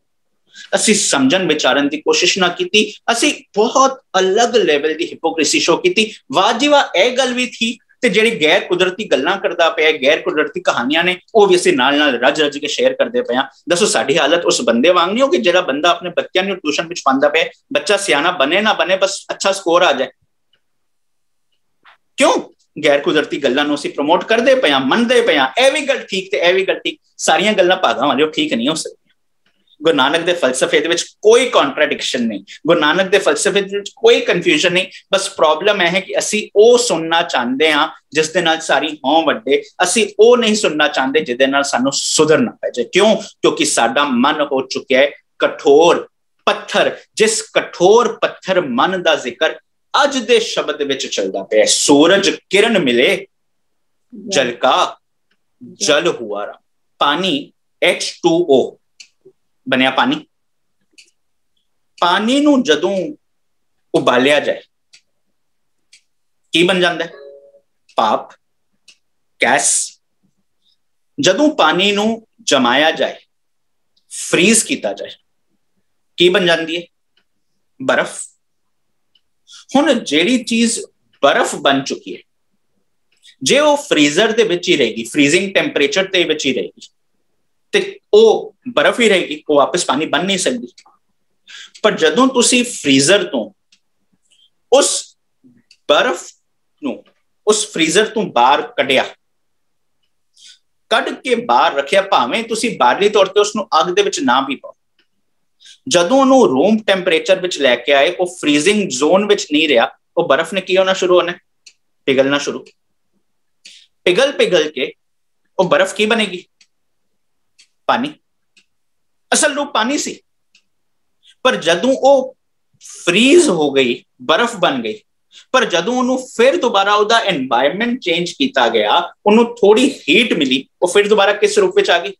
ਅਸੀਂ ਸਮਝਣ ਵਿਚਾਰਨ ਦੀ ਕੋਸ਼ਿਸ਼ ਨਾ ਕੀਤੀ। ਅਸੀਂ ਬਹੁਤ ਅਲੱਗ ਲੈਵਲ ਦੀ ਹਿਪੋਕ੍ਰੀਸੀ ਸ਼ੋ ਕੀਤੀ। ਵਾਜਿਵਾ ਇਹ ਗੱਲ ਵੀ ਥੀ, ਤੇ ਜਿਹੜੀ ਗੈਰ ਕੁਦਰਤੀ ਗੱਲਾਂ ਕਰਦਾ ਪਿਆ, ਗੈਰ ਕੁਦਰਤੀ ਕਹਾਣੀਆਂ ਨੇ, ਉਹ ਵੀ ਅਸੀਂ ਨਾਲ ਨਾਲ ਰੱਜ ਰੱਜ ਕੇ ਸ਼ੇਅਰ ਕਰਦੇ ਪਏ। ਦੱਸੋ ਸਾਡੀ ਹਾਲਤ ਉਸ ਬੰਦੇ ਵਾਂਗ ਨਹੀਂ ਹੋ ਕਿ ਜਿਹੜਾ ਬੰਦਾ ਆਪਣੇ ਬੱਚਿਆਂ ਨੂੰ ਟਿਊਸ਼ਨ ਵਿੱਚ ਪਾਉਂਦਾ ਪਿਆ, ਬੱਚਾ ਸਿਆਣਾ ਬਣੇ ਨਾ ਬਣੇ, ਬਸ ਅੱਛਾ ਸਕੋਰ ਆ ਜਾਏ। क्यों? गैर कुदरती गल्लां नूं असीं प्रमोट करदे पए हां, मनदे पए हां। ਇਹ ਵੀ ਗੱਲ ਠੀਕ ਤੇ ਇਹ ਵੀ ਗੱਲ ਠੀਕ, ਸਾਰੀਆਂ ਗੱਲਾਂ ਭਾਗਾਂ ਵਾਲੀਆਂ ਠੀਕ ਨਹੀਂ ਹੋ ਸਕਦੀਆਂ। ਗੁਰੂ ਨਾਨਕ ਦੇ ਫਲਸਫੇ ਦੇ ਵਿੱਚ ਕੋਈ ਕੰਟਰਡਿਕਸ਼ਨ ਨਹੀਂ, ਗੁਰੂ ਨਾਨਕ ਦੇ ਫਲਸਫੇ ਦੇ ਵਿੱਚ ਕੋਈ ਕਨਫਿਊਜ਼ਨ ਨਹੀਂ। ਬਸ ਪ੍ਰੋਬਲਮ ਇਹ ਹੈ ਕਿ ਅਸੀਂ ਉਹ ਸੁਣਨਾ ਚਾਹੁੰਦੇ ਹਾਂ ਜਿਸ ਦੇ ਨਾਲ ਸਾਰੀ ਹੋਂ ਵੱਡੇ, ਅਸੀਂ ਉਹ ਨਹੀਂ ਸੁਣਨਾ ਚਾਹੁੰਦੇ ਜਿਹਦੇ ਨਾਲ ਸਾਨੂੰ ਸੁਧਰਨਾ ਪੈ ਜਾਏ। ਕਿਉਂ? ਕਿਉਂਕਿ ਸਾਡਾ ਮਨ ਹੋ ਚੁੱਕਿਆ ਹੈ ਕਠੋਰ ਪੱਥਰ। ਜਿਸ ਕਠੋਰ ਪੱਥਰ ਮਨ ਦਾ ਜ਼ਿਕਰ ਅੱਜ ਦੇ ਸ਼ਬਦ ਵਿੱਚ ਚੱਲਦਾ ਪਿਆ। ਸੂਰਜ ਕਿਰਨ ਮਿਲੇ, ਜਲਕਾ ਜਲ ਹੁਆ ਰਾਮ। ਪਾਣੀ H2O ਬਣਿਆ ਪਾਣੀ। ਪਾਣੀ ਨੂੰ ਜਦੋਂ ਉਬਾਲਿਆ ਜਾਏ ਕੀ ਬਣ ਜਾਂਦਾ ਹੈ? ਭਾਪ, ਗੈਸ। ਜਦੋਂ ਪਾਣੀ ਨੂੰ ਜਮਾਇਆ ਜਾਏ, ਫਰੀਜ਼ ਕੀਤਾ ਜਾਏ, ਕੀ ਬਣ ਜਾਂਦੀ ਹੈ? ਬਰਫ਼। ਹੁਣ ਜਿਹੜੀ ਚੀਜ਼ ਬਰਫ਼ ਬਣ ਚੁੱਕੀ ਹੈ, ਜੇ ਉਹ ਫਰੀਜ਼ਰ ਦੇ ਵਿੱਚ ਹੀ ਰਹੇਗੀ, ਫਰੀਜ਼ਿੰਗ ਟੈਂਪਰੇਚਰ ਤੇ ਵਿੱਚ ਹੀ ਰਹੇਗੀ, ਤੇ ਉਹ ਬਰਫ਼ ਹੀ ਰਹੇਗੀ, ਉਹ ਵਾਪਸ ਪਾਣੀ ਬਣ ਨਹੀਂ ਸਕਦੀ। ਪਰ ਜਦੋਂ ਤੁਸੀਂ ਫਰੀਜ਼ਰ ਤੋਂ ਉਸ ਬਰਫ਼ ਨੂੰ ਉਸ ਫਰੀਜ਼ਰ ਤੋਂ ਬਾਹਰ ਕੱਢਿਆ, ਕੱਢ ਕੇ ਬਾਹਰ ਰੱਖਿਆ, ਭਾਵੇਂ ਤੁਸੀਂ ਬਾਹਰਲੀ ਤੌਰ ਤੇ ਉਸਨੂੰ ਅੱਗ ਦੇ ਵਿੱਚ ਨਾ ਵੀ ਪਾਓ, ਜਦੋਂ ਉਹਨੂੰ ਰੂਮ ਟੈਂਪਰੇਚਰ ਵਿੱਚ ਲੈ ਕੇ ਆਏ, ਉਹ ਫਰੀਜ਼ਿੰਗ ਜ਼ੋਨ ਵਿੱਚ ਨਹੀਂ ਰਿਹਾ, ਉਹ ਬਰਫ਼ ਨੇ ਕੀ ਹੋਣਾ ਸ਼ੁਰੂ ਹੋਣਾ? पिघलना शुरू, पिघल पिघल के वो बर्फ की बनेगी, पानी, असल रूप पानी सी। पर जदों वो फ्रीज हो गई, बर्फ बन गई, पर जदों उन्होंने फिर दोबारा उदा एनवायरनमेंट चेंज किया गया, उन्होंने थोड़ी हीट मिली, वो फिर दोबारा किस रूप में आ गई?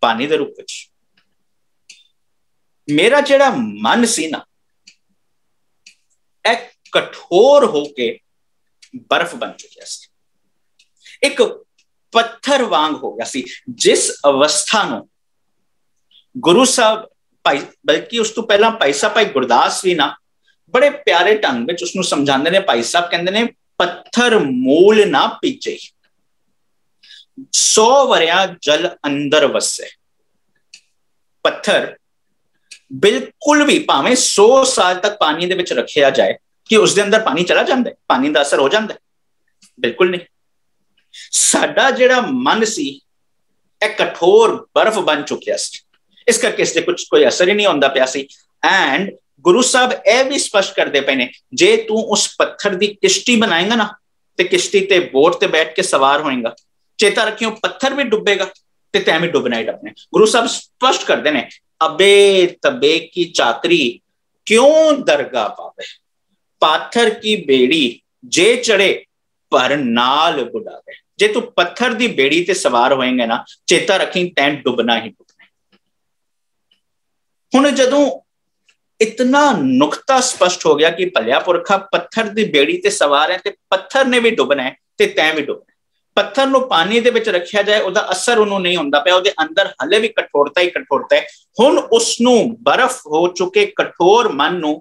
पानी के रूप में। मेरा जेड़ा मन सी ना, एक कठोर होके बर्फ बन चुकिया सी, एक पत्थर वांग हो गया सी। जिस अवस्था नो गुरु साहब भाई, बल्कि उस तो पहला भाई साहब भाई गुरदास भी ना बड़े प्यारे ढंग में उसनू समझाते ने। भाई साहब कहते ने पत्थर मूल ना पीछे, 100 वरिया जल अंदर वसे। पत्थर बिल्कुल भी भावें 100 साल तक पानी दे विच रखिया जाए कि उसके अंदर पानी चला जाता है, पानी का असर हो जाता है? बिल्कुल नहीं। साडा जेड़ा मन सी एक कठोर बर्फ बन चुकिया सी, इस करके इससे कुछ कोई असर ही नहीं होता पिया सी। एंड गुरु साहब यह भी स्पष्ट करते पे ने, जे तू उस पत्थर की किश्ती बनाएगा ना, ते किश्ती ते बोट ते बैठ के सवार होएगा, चेता रखियो पत्थर भी डुबेगा ते तैं भी डुबना ही डुबना। गुरु साहब स्पष्ट करते ने, अबे तबे की चाकरी क्यों दरगाह पावे, पाथर की बेड़ी जे चढ़े पर नाल बुढ़ावे। जे तू पत्थर दी बेड़ी ते सवार होएंगे ना, चेता रखी तैं डुबना ही डुबना। हुण जदों इतना नुक्ता स्पष्ट हो गया कि भलिया पुरखा पत्थर दी बेड़ी ते सवार है, ते पत्थर ने भी डुबना है ते तैं भी डुबना है। पत्थर नु पानी दे विच रखिया जाए, उहदा असर उन्होंने नहीं होंदा पिया, उहदे अंदर हले भी कठोरता ही कठोरता है। हुण उसनू बर्फ हो चुके कठोर मन नू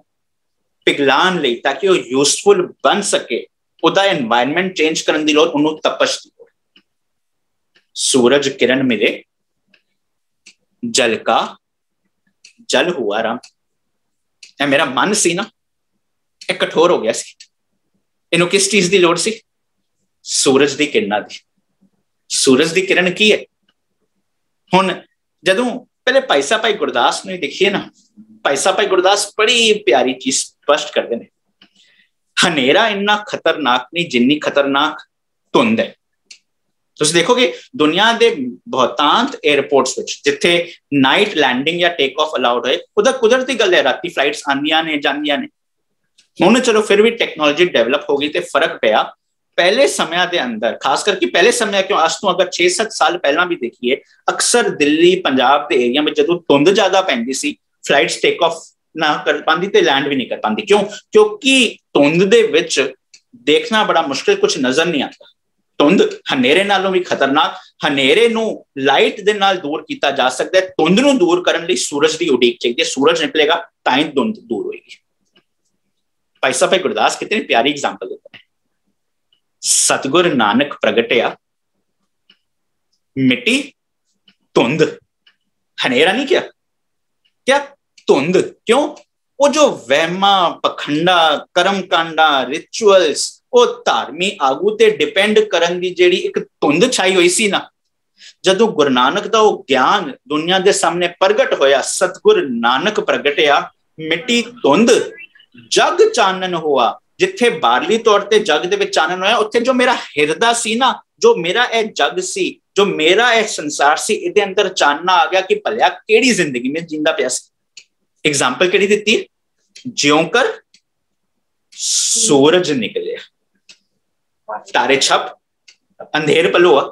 पिघलान लई, ताकि वो यूजफुल बन सके, उहदा एनवायरनमेंट चेंज करन दी लोड़, उन्होंने तपश दी लोड़। सूरज किरण मिले जल का जल हुआ राम। मेरा मन सी ना एक कठोर हो गया सी, इनू किस चीज की लोड़ सी? सूरज की किरणा दी। सूरज की किरण की है? हुण जदों पहले भाई साहब भाई गुरदास ने देखिए ना, भाई साहब भाई गुरदास बड़ी प्यारी चीज स्पष्ट करते हैं, हनेरा इन्ना खतरनाक नहीं जिन्नी खतरनाक धुंध है। तुसीं देखोगे दुनिया के बहुतांत एयरपोर्ट्स विच जिथे नाइट लैंडिंग या टेक ऑफ अलाउड है, उधर कुदरती गल है, राती फ्लाइट्स आंदियां ने जांदियां ने। हुण चलो फिर भी टेक्नोलॉजी डेवलप हो गई, तो फर्क पिया। पहले समय के अंदर, खास करके पहले समय क्यों, आज तो अगर 6-7 साल पहला भी देखिए, अक्सर दिल्ली पंजाब के एरिया में जदों धुंध ज्यादा पैंदी सी, फ्लाइट्स टेक ऑफ ना कर पाती ते लैंड भी नहीं कर पाती। क्यों? क्योंकि धुंध दे विच देखना बड़ा मुश्किल, कुछ नजर नहीं आता। धुंध हनेरे नालों भी खतरनाक, हनेरे नू लाइट दे नाल दूर किया जा सकता है, धुंध नू दूर करने लई सूरज की उड़ीक चाहिए। सूरज निकलेगा तां ही धुंध दूर होगी। भाई साहब भाई गुरदास कितनी प्यारी एग्जाम्पल देते हैं। सतगुर नानक प्रगटिया मिट्टी धुंध, हनेरा नहीं किया, क्या धुंध। क्यों? वो जो वहमा पखंडा कर्म कांडा रिचुअल्स, वो धार्मिक आगू ते डिपेंड करन दी जेड़ी एक धुंध छाई हुई सी ना, जदों गुरु नानक दा वो ज्ञान दुनिया दे सामने प्रगट होया, सतगुर नानक प्रगटिया मिट्टी धुंध जग चानन हुआ। जिथे बारली तौर ते जग दे विच चानन होया, उत्थे जो मेरा हिरदा सी ना, जो मेरा ए जग सी, जो मेरा ए संसार सी, इहदे अंदर चानना आ गया कि भलिया केड़ी जिंदगी में जींदा पिया सी। एग्जाम्पल केड़ी दित्ती? ज्यों कर सूरज निकले तारे छप अंधेर पलोआ।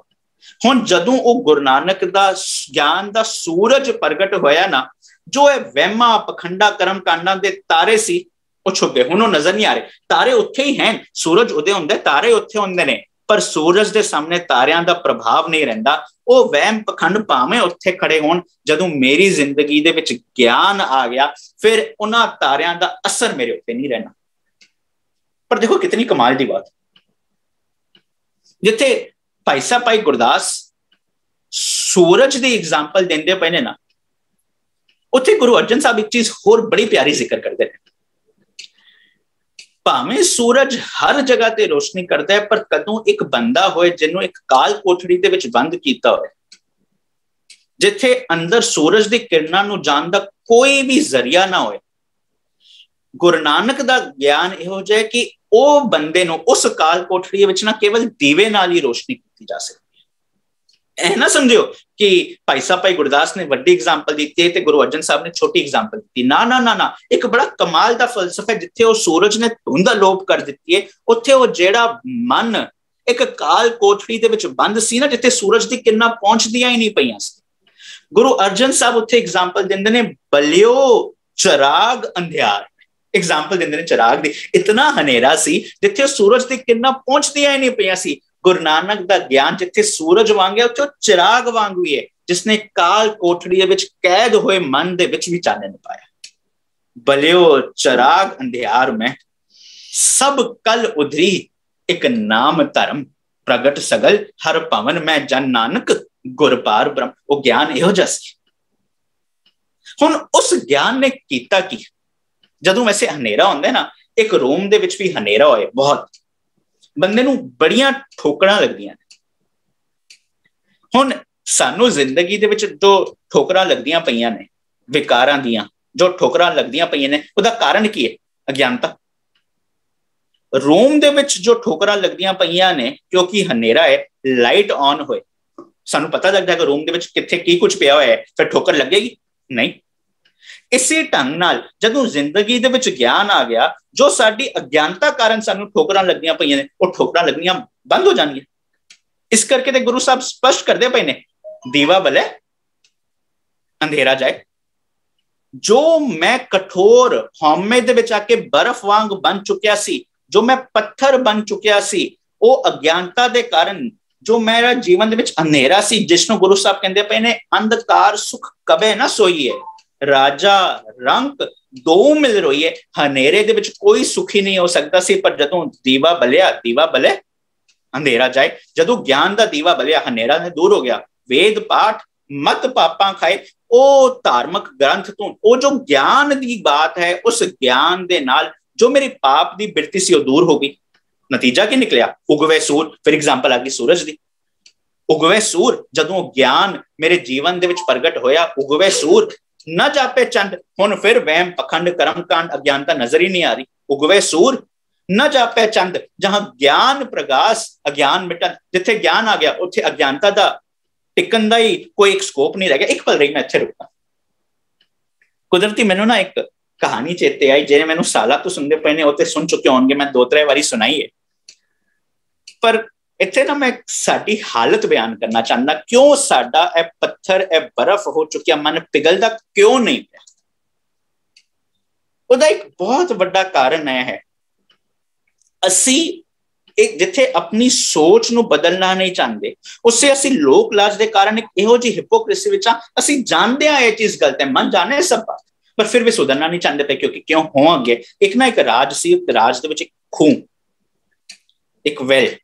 हुण जदों वो गुरु नानक दा ज्ञान दा सूरज प्रगट होया ना, जो है वहमा पखंडा कर्म कांडा दे तारे सी, वो छुपे, हुण वो नजर नहीं आ रहे। तारे उत्थे ही हैं, सूरज उदय हुंदा है, तारे उत्थे हुंदे ने, पर सूरज दे सामने तारियां दा प्रभाव नहीं रहिंदा। वो वहम पखंड भावें उत्थे खड़े होण, जदों मेरी जिंदगी दे विच ज्ञान आ गया, फिर उन्हां तारियां दा असर मेरे उत्ते नहीं रहना। पर देखो कितनी कमाल दी बात, जिथे भाई साहब भाई गुरदास सूरज दी एग्जाम्पल देंदे पे ने ना, उत्थे गुरु अर्जन साहब एक चीज होर बड़ी प्यारी जिक्र करते हैं। भावें सूरज हर जगह ते रोशनी करता है, पर कदों एक बंदा होए जिन्हों एक काल कोठड़ी दे विच बंद कीता होए, जिथे अंदर सूरज दी किरणां नूं जाण दा कोई भी जरिया ना होए, गुरु नानक दा ज्ञान इहो जिहा कि ਉਹ ਬੰਦੇ ਨੂੰ ਉਸ ਕਾਲ ਕੋਠੜੀ ਵਿੱਚ ਨਾ ਕੇਵਲ ਦੀਵੇ ਨਾਲ ਹੀ ਰੋਸ਼ਨੀ ਕੀਤੀ ਜਾ ਸਕਦੀ ਹੈ। ਇਹ ਨਾ ਸਮਝਿਓ ਕਿ ਭਾਈ ਸਾਹਿਬ ਭਾਈ ਗੁਰਦਾਸ ਨੇ ਵੱਡੀ ਐਗਜ਼ਾਮਪਲ ਦਿੱਤੀ ਹੈ ਤੇ ਗੁਰੂ ਅਰਜਨ ਸਾਹਿਬ ਨੇ ਛੋਟੀ ਐਗਜ਼ਾਮਪਲ ਦਿੱਤੀ। ਨਾ ਨਾ ਨਾ ਨਾ, ਇੱਕ ਬੜਾ ਕਮਾਲ ਦਾ ਫਲਸਫਾ ਹੈ। ਜਿੱਥੇ ਉਹ ਸੂਰਜ ਨੇ ਧੁੰਦ ਅਲੋਪ ਕਰ ਦਿੱਤੀ ਹੈ, ਉੱਥੇ ਉਹ ਜਿਹੜਾ ਮਨ ਇੱਕ ਕਾਲ ਕੋਠੜੀ ਦੇ ਵਿੱਚ ਬੰਦ ਸੀ ਨਾ, ਜਿੱਥੇ ਸੂਰਜ ਦੀ ਕਿਰਨਾਂ ਪਹੁੰਚਦੀਆਂ ਹੀ ਨਹੀਂ ਪਈਆਂ ਸੀ, ਗੁਰੂ ਅਰਜਨ ਸਾਹਿਬ ਉੱਥੇ ਐਗਜ਼ਾਮਪਲ ਦਿੰਦੇ ਨੇ, ਬਲਿਓ ਚਿਰਾਗ ਅੰਧਿਆਰ। ਐਗਜ਼ਾਮਪਲ ਦਿੰਦੇ ਨੇ ਚਿਰਾਗ ਦੀ। ਇਤਨਾ ਹਨੇਰਾ ਸੀ ਜਿੱਥੇ ਉਹ ਸੂਰਜ ਦੀ ਕਿਰਨਾਂ ਪਹੁੰਚਦੀਆਂ ਹੀ ਨਹੀਂ ਪਈਆਂ ਸੀ। ਗੁਰੂ ਨਾਨਕ ਦਾ ਗਿਆਨ ਜਿੱਥੇ ਸੂਰਜ ਵਾਂਗ ਹੈ, ਉੱਥੇ ਉਹ ਚਿਰਾਗ ਵਾਂਗ ਵੀ ਹੈ, ਜਿਸਨੇ ਕਾਲ ਕੋਠੜੀ ਦੇ ਵਿੱਚ ਕੈਦ ਹੋਏ ਮਨ ਦੇ ਵਿੱਚ ਵੀ ਚਾਨਣ ਪਾਇਆ। ਬਲਿਓ ਚਿਰਾਗ ਅੰਧਿਆਰ ਮੈਂ ਸਭ ਕਲ ਉਧਰੀ, ਇੱਕ ਨਾਮ ਧਰਮ ਪ੍ਰਗਟ ਸਗਲ ਹਰ ਭਵਨ ਮੈਂ ਜਨ ਨਾਨਕ ਗੁਰਪਾਰ ਬ੍ਰਹਮ। ਉਹ ਗਿਆਨ ਇਹੋ ਜਿਹਾ ਸੀ। ਹੁਣ ਉਸ ਗਿਆਨ ਨੇ ਕੀਤਾ ਕੀ? ਜਦੋਂ ਵੈਸੇ ਹਨੇਰਾ ਹੁੰਦਾ ਨਾ, ਇੱਕ ਰੂਮ ਦੇ ਵਿੱਚ ਵੀ ਹਨੇਰਾ ਹੋਏ, ਬਹੁਤ ਬੰਦੇ ਨੂੰ ਬੜੀਆਂ ਠੋਕਰਾਂ ਲੱਗਦੀਆਂ ਨੇ। ਹੁਣ ਸਾਨੂੰ ਜ਼ਿੰਦਗੀ ਦੇ ਵਿੱਚ ਜੋ ਠੋਕਰਾਂ ਲੱਗਦੀਆਂ ਪਈਆਂ ਨੇ, ਵਿਕਾਰਾਂ ਦੀਆਂ ਜੋ ਠੋਕਰਾਂ ਲੱਗਦੀਆਂ ਪਈਆਂ ਨੇ, ਉਹਦਾ ਕਾਰਨ ਕੀ ਹੈ? ਅਗਿਆਨਤਾ। ਰੂਮ ਦੇ ਵਿੱਚ ਜੋ ਠੋਕਰਾਂ ਲੱਗਦੀਆਂ ਪਈਆਂ ਨੇ, ਕਿਉਂਕਿ ਹਨੇਰਾ ਹੈ, ਲਾਈਟ ਆਨ ਹੋਏ, ਸਾਨੂੰ ਪਤਾ ਲੱਗਦਾ ਹੈ ਕਿ ਰੂਮ ਦੇ ਵਿੱਚ ਕਿੱਥੇ ਕੀ ਕੁਝ ਪਿਆ ਹੋਇਆ ਹੈ, ਫਿਰ ਠੋਕਰ ਲੱਗੇਗੀ ਨਹੀਂ। ਇਸੇ ਢੰਗ ਨਾਲ ਜਦੋਂ ਜ਼ਿੰਦਗੀ ਦੇ ਵਿੱਚ ਗਿਆਨ ਆ ਗਿਆ, ਜੋ ਸਾਡੀ ਅਗਿਆਨਤਾ ਕਾਰਨ ਸਾਨੂੰ ਠੋਕਰਾਂ ਲੱਗਦੀਆਂ ਪਈਆਂ ਨੇ, ਉਹ ਠੋਕਰਾਂ ਲੱਗਣੀਆਂ ਬੰਦ ਹੋ ਜਾਣਗੀਆਂ। ਇਸ ਕਰਕੇ ਤੇ ਗੁਰੂ ਸਾਹਿਬ ਸਪਸ਼ਟ ਕਰਦੇ ਪਏ ਨੇ, ਦੀਵਾ ਬਲੇ ਅੰਧੇਰਾ ਜਾਏ। ਜੋ ਮੈਂ ਕਠੋਰ ਹਉਮੈ ਦੇ ਵਿੱਚ ਆ ਕੇ ਬਰਫ਼ ਵਾਂਗ ਬਣ ਚੁੱਕਿਆ ਸੀ, ਜੋ ਮੈਂ ਪੱਥਰ ਬਣ ਚੁੱਕਿਆ ਸੀ, ਉਹ ਅਗਿਆਨਤਾ ਦੇ ਕਾਰਨ ਜੋ ਮੇਰਾ ਜੀਵਨ ਦੇ ਵਿੱਚ ਹਨੇਰਾ ਸੀ, ਜਿਸਨੂੰ ਗੁਰੂ ਸਾਹਿਬ ਕਹਿੰਦੇ ਪਏ ਨੇ, ਅੰਧਕਾਰ ਸੁਖ ਕਬੇ ਨਾ ਸੋਈਏ, ਰਾਜਾ ਰੰਕ ਦੋ ਮਿਲ ਰੋਈਏ। ਹਨੇਰੇ ਦੇ ਵਿੱਚ ਕੋਈ ਸੁਖੀ ਨਹੀਂ ਹੋ ਸਕਦਾ ਸੀ, ਪਰ ਜਦੋਂ ਦੀਵਾ ਬਲਿਆ, ਦੀਵਾ ਬਲੇ ਅੰਧੇਰਾ ਜਾਏ। ਜਦੋਂ ਗਿਆਨ ਦਾ ਦੀਵਾ ਬਲਿਆ, ਹਨੇਰਾ ਨੇ ਦੂਰ ਹੋ ਗਿਆ। ਵੇਦ ਪਾਠ ਮਤ ਪਾਪਾਂ ਖਾਏ, ਉਹ ਧਾਰਮਿਕ ਗ੍ਰੰਥ ਤੋਂ ਉਹ ਜੋ ਗਿਆਨ ਦੀ ਬਾਤ ਹੈ, ਉਸ ਗਿਆਨ ਦੇ ਨਾਲ ਜੋ ਮੇਰੀ ਪਾਪ ਦੀ ਬਿਰਤੀ ਸੀ ਉਹ ਦੂਰ ਹੋ ਗਈ। ਨਤੀਜਾ ਕੀ ਨਿਕਲਿਆ? ਉਗਵੇ ਸੂਰ। ਫਿਰ ਐਗਜ਼ਾਮਪਲ ਆ ਗਈ ਸੂਰਜ ਦੀ। ਉਗਵੇ ਸੂਰ, ਜਦੋਂ ਗਿਆਨ ਮੇਰੇ ਜੀਵਨ ਦੇ ਵਿੱਚ ਪ੍ਰਗਟ ਹੋਇਆ, ਉਗਵੇ ਸੂਰ ਨਾ ਜਾਪੇ ਚੰਦ। ਹੁਣ ਫਿਰ ਵਹਿਮ ਪਖੰਡ ਕਰਮ ਕਾਂਡ ਅਗਿਆਨਤਾ ਨਜ਼ਰ ਹੀ ਨਹੀਂ ਆ ਰਹੀ। ਉਗਵੇ ਸੂਰ ਨਾ ਜਾਪੇ ਚੰਦ, ਜਹਾਂ ਗਿਆਨ ਪ੍ਰਗਾਸ ਅਗਿਆਨ ਮਿਟਨ। ਜਿੱਥੇ ਗਿਆਨ ਆ ਗਿਆ, ਉੱਥੇ ਅਗਿਆਨਤਾ ਦਾ ਟਿਕਣ ਦਾ ਹੀ ਕੋਈ ਇੱਕ ਸਕੋਪ ਨਹੀਂ ਰਹਿ ਗਿਆ। ਇੱਕ ਪਲ ਰਹੀ, ਮੈਂ ਇੱਥੇ ਰੁਕਾਂ। ਕੁਦਰਤੀ ਮੈਨੂੰ ਨਾ ਇੱਕ ਕਹਾਣੀ ਚੇਤੇ ਆਈ, ਜਿਹੜੇ ਮੈਨੂੰ ਸਾਲਾਂ ਤੋਂ ਸੁਣਦੇ ਪਏ ਨੇ, ਉਹ ਤੇ ਸੁਣ ਚੁੱਕੇ ਹੋਣਗੇ, ਮੈਂ 2-3 ਵਾਰੀ ਸੁਣਾਈ ਹੈ, ਪਰ ਇੱਥੇ ਨਾ ਮੈਂ ਸਾਡੀ ਹਾਲਤ ਬਿਆਨ ਕਰਨਾ ਚਾਹੁੰਦਾ। ਕਿਉਂ ਸਾਡਾ ਇਹ ਪੱਥਰ, ਇਹ ਬਰਫ਼ ਹੋ ਚੁੱਕਿਆ ਮਨ ਪਿਘਲਦਾ ਕਿਉਂ ਨਹੀਂ ਪਿਆ? ਉਹਦਾ ਇੱਕ ਬਹੁਤ ਵੱਡਾ ਕਾਰਨ ਇਹ ਹੈ, ਅਸੀਂ ਜਿੱਥੇ ਆਪਣੀ ਸੋਚ ਨੂੰ ਬਦਲਣਾ ਨਹੀਂ ਚਾਹੁੰਦੇ, ਉਸੇ ਅਸੀਂ ਲੋਕ ਲਾਜ ਦੇ ਕਾਰਨ ਇੱਕ ਇਹੋ ਜਿਹੀ ਹਿਪੋਕ੍ਰੇਸੀ ਵਿੱਚ ਆ। ਅਸੀਂ ਜਾਣਦੇ ਹਾਂ ਇਹ ਚੀਜ਼ ਗਲਤ ਹੈ, ਮਨ ਜਾਣੇ ਸਭ ਬਾਤ, ਪਰ ਫਿਰ ਵੀ ਸੁਧਰਨਾ ਨਹੀਂ ਚਾਹੁੰਦੇ ਪਏ। ਕਿਉਂਕਿ ਕਿਉਂ ਹੋਵਾਂਗੇ? ਇੱਕ ਨਾ ਇੱਕ ਰਾਜ ਸੀ, ਰਾਜ ਦੇ ਵਿੱਚ ਇੱਕ ਖੂਹ, ਇੱਕ ਵੈਲ।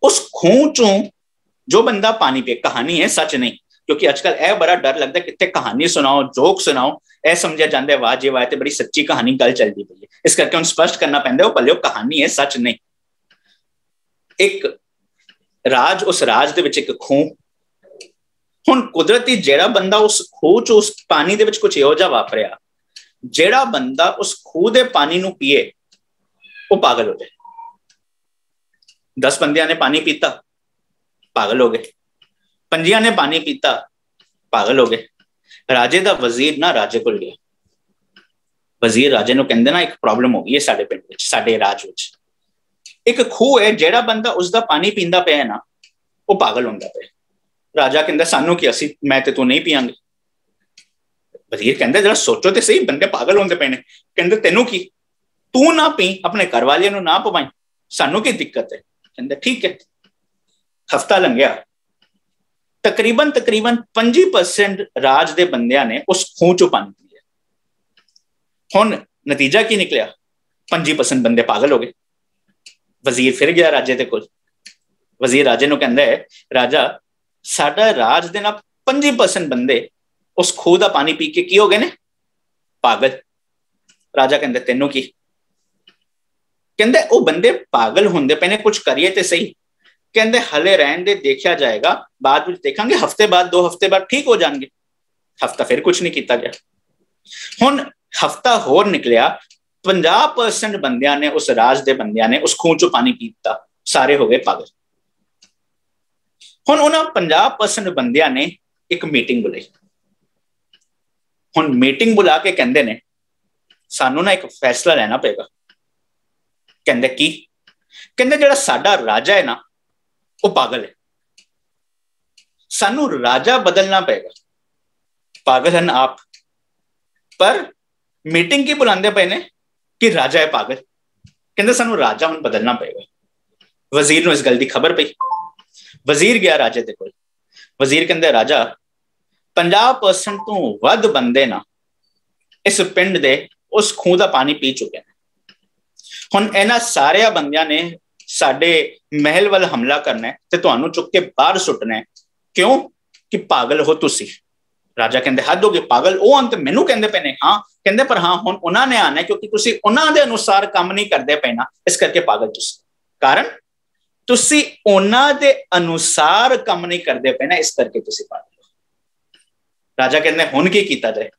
ਉਸ ਖੂਹ ਚੋਂ ਜੋ ਬੰਦਾ ਪਾਣੀ ਪੀਏ, ਕਹਾਣੀ ਹੈ, ਸੱਚ ਨਹੀਂ, ਕਿਉਂਕਿ ਅੱਜ ਕੱਲ ਇਹ ਬੜਾ ਡਰ ਲੱਗਦਾ ਕਿਤੇ ਕਹਾਣੀ ਸੁਣਾਓ, ਜੋਕ ਸੁਣਾਓ, ਇਹ ਸਮਝਿਆ ਜਾਂਦਾ ਵਾਹ ਜੀ ਵਾਹ, ਤੇ ਬੜੀ ਸੱਚੀ ਕਹਾਣੀ ਗੱਲ ਚੱਲਦੀ ਪਈ ਹੈ। ਇਸ ਕਰਕੇ ਹੁਣ ਸਪਸ਼ਟ ਕਰਨਾ ਪੈਂਦਾ, ਉਹ ਭਲੇ ਕਹਾਣੀ ਹੈ, ਸੱਚ ਨਹੀਂ। ਇੱਕ ਰਾਜ, ਉਸ ਰਾਜ ਦੇ ਵਿੱਚ ਇੱਕ ਖੂਹ। ਹੁਣ ਕੁਦਰਤੀ ਜਿਹੜਾ ਬੰਦਾ ਉਸ ਖੂਹ ਚ, ਉਸ ਪਾਣੀ ਦੇ ਵਿੱਚ ਕੁਝ ਇਹੋ ਜਿਹਾ ਵਾਪਰਿਆ, ਜਿਹੜਾ ਬੰਦਾ ਉਸ ਖੂਹ ਦੇ ਪਾਣੀ ਨੂੰ ਪੀਏ, ਉਹ ਪਾਗਲ ਹੋ ਜਾਏ। 10 ਬੰਦਿਆਂ ਨੇ ਪਾਣੀ ਪੀਤਾ, ਪਾਗਲ ਹੋ ਗਏ। 5 ਨੇ ਪਾਣੀ ਪੀਤਾ, ਪਾਗਲ ਹੋ ਗਏ। ਰਾਜੇ ਦਾ ਵਜ਼ੀਰ ਨਾ ਰਾਜੇ ਕੋਲ ਗਿਆ। ਵਜ਼ੀਰ ਰਾਜੇ ਨੂੰ ਕਹਿੰਦੇ ਨਾ, ਇੱਕ ਪ੍ਰੋਬਲਮ ਹੋ ਗਈ ਹੈ ਸਾਡੇ ਪਿੰਡ ਵਿੱਚ, ਸਾਡੇ ਰਾਜ ਵਿੱਚ। ਇੱਕ ਖੂਹ ਹੈ, ਜਿਹੜਾ ਬੰਦਾ ਉਸਦਾ ਪਾਣੀ ਪੀਂਦਾ ਪਿਆ ਨਾ, ਉਹ ਪਾਗਲ ਹੁੰਦਾ ਪਿਆ। ਰਾਜਾ ਕਹਿੰਦਾ ਸਾਨੂੰ ਕੀ, ਅਸੀਂ ਮੈਂ ਤੇ ਤੂੰ ਨਹੀਂ ਪੀਆਂਗੇ। ਵਜ਼ੀਰ ਕਹਿੰਦਾ ਜਰਾ ਸੋਚੋ ਤੇ ਸਹੀ, ਬੰਦੇ ਪਾਗਲ ਹੁੰਦੇ ਪਏ ਨੇ। ਕਹਿੰਦੇ ਤੈਨੂੰ ਕੀ, ਤੂੰ ਨਾ ਪੀ, ਆਪਣੇ ਘਰ ਵਾਲਿਆਂ ਨੂੰ ਨਾ ਪਵਾਈ, ਸਾਨੂੰ ਕੀ ਦਿੱਕਤ ਹੈ? ਕਹਿੰਦਾ ਠੀਕ ਹੈ। ਹਫਤਾ ਲੰਘਿਆ, ਤਕਰੀਬਨ 25% ਰਾਜ ਦੇ ਬੰਦਿਆਂ ਨੇ ਉਸ ਖੂਹ ਚੋਂ ਪਾਣੀ ਪੀਆ। ਹੁਣ ਨਤੀਜਾ ਕੀ ਨਿਕਲਿਆ? 25% ਬੰਦੇ ਪਾਗਲ ਹੋ ਗਏ। ਵਜ਼ੀਰ ਫਿਰ ਗਿਆ ਰਾਜੇ ਦੇ ਕੋਲ। ਵਜ਼ੀਰ ਰਾਜੇ ਨੂੰ ਕਹਿੰਦਾ ਹੈ, ਰਾਜਾ ਸਾਡਾ ਰਾਜ ਦੇ ਨਾਲ 25% ਬੰਦੇ ਉਸ ਖੂਹ ਦਾ ਪਾਣੀ ਪੀ ਕੇ ਕੀ ਹੋ ਗਏ ਨੇ? ਪਾਗਲ। ਰਾਜਾ ਕਹਿੰਦਾ ਤੈਨੂੰ ਕੀ? ਕਹਿੰਦੇ ਉਹ ਬੰਦੇ ਪਾਗਲ ਹੁੰਦੇ ਪਏ ਨੇ, ਕੁਝ ਕਰੀਏ ਤੇ ਸਹੀ। ਕਹਿੰਦੇ ਹਲੇ ਰਹਿਣ ਦੇ, ਦੇਖਿਆ ਜਾਏਗਾ, ਬਾਅਦ ਵਿੱਚ ਦੇਖਾਂਗੇ, ਹਫਤੇ ਬਾਅਦ 2 ਹਫਤੇ ਬਾਅਦ ਠੀਕ ਹੋ ਜਾਣਗੇ। ਹਫਤਾ ਫਿਰ ਕੁਝ ਨਹੀਂ ਕੀਤਾ ਗਿਆ। ਹੁਣ ਹਫਤਾ ਹੋਰ ਨਿਕਲਿਆ, 50% ਬੰਦਿਆਂ ਨੇ, ਉਸ ਰਾਜ ਦੇ ਬੰਦਿਆਂ ਨੇ ਉਸ ਖੂਹ ਚੋਂ ਪਾਣੀ ਪੀਤਾ, ਸਾਰੇ ਹੋ ਗਏ ਪਾਗਲ। ਹੁਣ ਉਹਨਾਂ 50% ਬੰਦਿਆਂ ਨੇ ਇੱਕ ਮੀਟਿੰਗ ਬੁਲਾਈ। ਹੁਣ ਮੀਟਿੰਗ ਬੁਲਾ ਕੇ ਕਹਿੰਦੇ ਨੇ ਸਾਨੂੰ ਨਾ ਇੱਕ ਫੈਸਲਾ ਲੈਣਾ ਪਏਗਾ। ਕਹਿੰਦੇ ਕੀ? ਕਹਿੰਦੇ ਜਿਹੜਾ ਸਾਡਾ ਰਾਜਾ ਹੈ ਨਾ ਉਹ ਪਾਗਲ ਹੈ, ਸਾਨੂੰ ਰਾਜਾ ਬਦਲਣਾ ਪਏਗਾ। ਪਾਗਲ ਹਨ ਆਪ, ਪਰ ਮੀਟਿੰਗ ਕੀ ਬੁਲਾਉਂਦੇ ਪਏ ਨੇ ਕਿ ਰਾਜਾ ਹੈ ਪਾਗਲ। ਕਹਿੰਦੇ ਸਾਨੂੰ ਰਾਜਾ ਹੁਣ ਬਦਲਣਾ ਪਏਗਾ। ਵਜ਼ੀਰ ਨੂੰ ਇਸ ਗੱਲ ਦੀ ਖਬਰ ਪਈ। ਵਜ਼ੀਰ ਗਿਆ ਰਾਜੇ ਦੇ ਕੋਲ। ਵਜ਼ੀਰ ਕਹਿੰਦੇ ਰਾਜਾ 50% ਤੋਂ ਵੱਧ ਬੰਦੇ ਨਾ ਇਸ ਪਿੰਡ ਦੇ ਉਸ ਖੂਹ ਦਾ ਪਾਣੀ ਪੀ ਚੁੱਕੇ ਨੇ। ਹੁਣ ਇਹਨਾਂ ਸਾਰਿਆਂ ਬੰਦਿਆਂ ਨੇ ਸਾਡੇ ਮਹਿਲ ਵੱਲ ਹਮਲਾ ਕਰਨਾ ਤੇ ਤੁਹਾਨੂੰ ਚੁੱਕ ਕੇ ਬਾਹਰ ਸੁੱਟਣਾ। ਕਿਉਂ? ਕਿ ਪਾਗਲ ਹੋ ਤੁਸੀਂ। ਰਾਜਾ ਕਹਿੰਦੇ ਹੱਦ ਹੋ ਗਈ, ਪਾਗਲ ਉਹ ਅੰਤ ਮੈਨੂੰ ਕਹਿੰਦੇ ਪਏ ਨੇ। ਹਾਂ ਕਹਿੰਦੇ ਪਰ ਹਾਂ ਹੁਣ ਉਹਨਾਂ ਨੇ ਆਣਾ ਕਿਉਂਕਿ ਤੁਸੀਂ ਉਹਨਾਂ ਦੇ ਅਨੁਸਾਰ ਕੰਮ ਨਹੀਂ ਕਰਦੇ ਪਏ ਨਾ, ਇਸ ਕਰਕੇ ਪਾਗਲ ਤੁਸੀਂ। ਕਾਰਨ ਤੁਸੀਂ ਉਹਨਾਂ ਦੇ ਅਨੁਸਾਰ ਕੰਮ ਨਹੀਂ ਕਰਦੇ ਪਏ ਨਾ, ਇਸ ਕਰਕੇ ਤੁਸੀਂ ਪਾਗਲ ਹੋ। ਰਾਜਾ ਕਹਿੰਦੇ ਹੁਣ ਕੀ ਕੀਤਾ ਜਾਏ?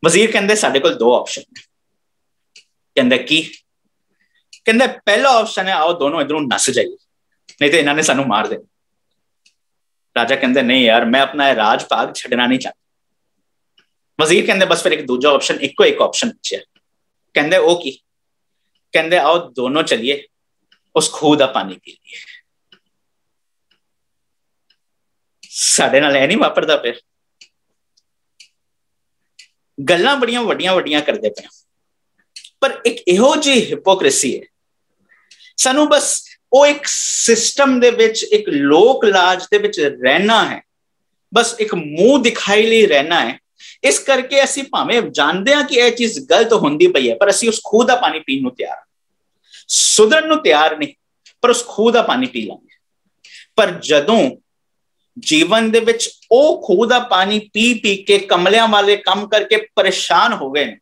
ਵਜ਼ੀਰ ਕਹਿੰਦੇ ਸਾਡੇ ਕੋਲ 2 ਆਪਸ਼ਨ ਨੇ। ਕਹਿੰਦੇ ਕੀ? ਕਹਿੰਦੇ ਪਹਿਲਾ ਆਪਸ਼ਨ ਹੈ ਆਓ ਦੋਨੋਂ ਇਧਰੋਂ ਨੱਸ ਜਾਈਏ, ਨਹੀਂ ਤੇ ਇਹਨਾਂ ਨੇ ਸਾਨੂੰ ਮਾਰ ਦੇਣਾ। ਰਾਜਾ ਕਹਿੰਦੇ ਨਹੀਂ ਯਾਰ, ਮੈਂ ਆਪਣਾ ਰਾਜ ਭਾਗ ਛੱਡਣਾ ਨਹੀਂ ਚਾਹਤਾ। ਵਜ਼ੀਰ ਕਹਿੰਦੇ ਬਸ ਫਿਰ ਇੱਕ ਦੂਜਾ ਆਪਸ਼ਨ, ਇੱਕੋ ਇੱਕ ਆਪਸ਼ਨ ਬਚਿਆ। ਕਹਿੰਦੇ ਉਹ ਕੀ? ਕਹਿੰਦੇ ਆਓ ਦੋਨੋਂ ਚਲੀਏ ਉਸ ਖੂਹ ਦਾ ਪਾਣੀ ਪੀ ਲਈਏ। ਸਾਡੇ ਨਾਲ ਇਹ ਨਹੀਂ ਵਾਪਰਦਾ ਪਿਆ। ਗੱਲਾਂ ਬੜੀਆਂ ਵੱਡੀਆਂ ਵੱਡੀਆਂ ਕਰਦੇ ਪਏ, ਪਰ ਇੱਕ ਇਹੋ ਜਿਹੀ ਹਿਪੋਕ੍ਰੇਸੀ ਹੈ। ਸਾਨੂੰ ਬਸ ਉਹ ਇੱਕ ਸਿਸਟਮ ਦੇ ਵਿੱਚ, ਇੱਕ ਲੋਕ ਲਾਜ ਦੇ ਵਿੱਚ ਰਹਿਣਾ ਹੈ, ਬਸ ਇੱਕ ਮੂੰਹ ਦਿਖਾਈ ਲਈ ਰਹਿਣਾ ਹੈ। ਇਸ ਕਰਕੇ ਅਸੀਂ ਭਾਵੇਂ ਜਾਣਦੇ ਹਾਂ ਕਿ ਇਹ ਚੀਜ਼ ਗਲਤ ਹੁੰਦੀ ਪਈ ਹੈ, ਪਰ ਅਸੀਂ ਉਸ ਖੂਹ ਦਾ ਪਾਣੀ ਪੀਣ ਨੂੰ ਤਿਆਰ, ਸੁਧਰਨ ਨੂੰ ਤਿਆਰ ਨਹੀਂ, ਪਰ ਉਸ ਖੂਹ ਦਾ ਪਾਣੀ ਪੀ ਲਾਂਗੇ। ਪਰ ਜਦੋਂ ਜੀਵਨ ਦੇ ਵਿੱਚ ਉਹ ਖੂਹ ਦਾ ਪਾਣੀ ਪੀ ਪੀ ਕੇ ਕਮਲਿਆਂ ਵਾਲੇ ਕੰਮ ਕਰਕੇ ਪਰੇਸ਼ਾਨ ਹੋ ਗਏ,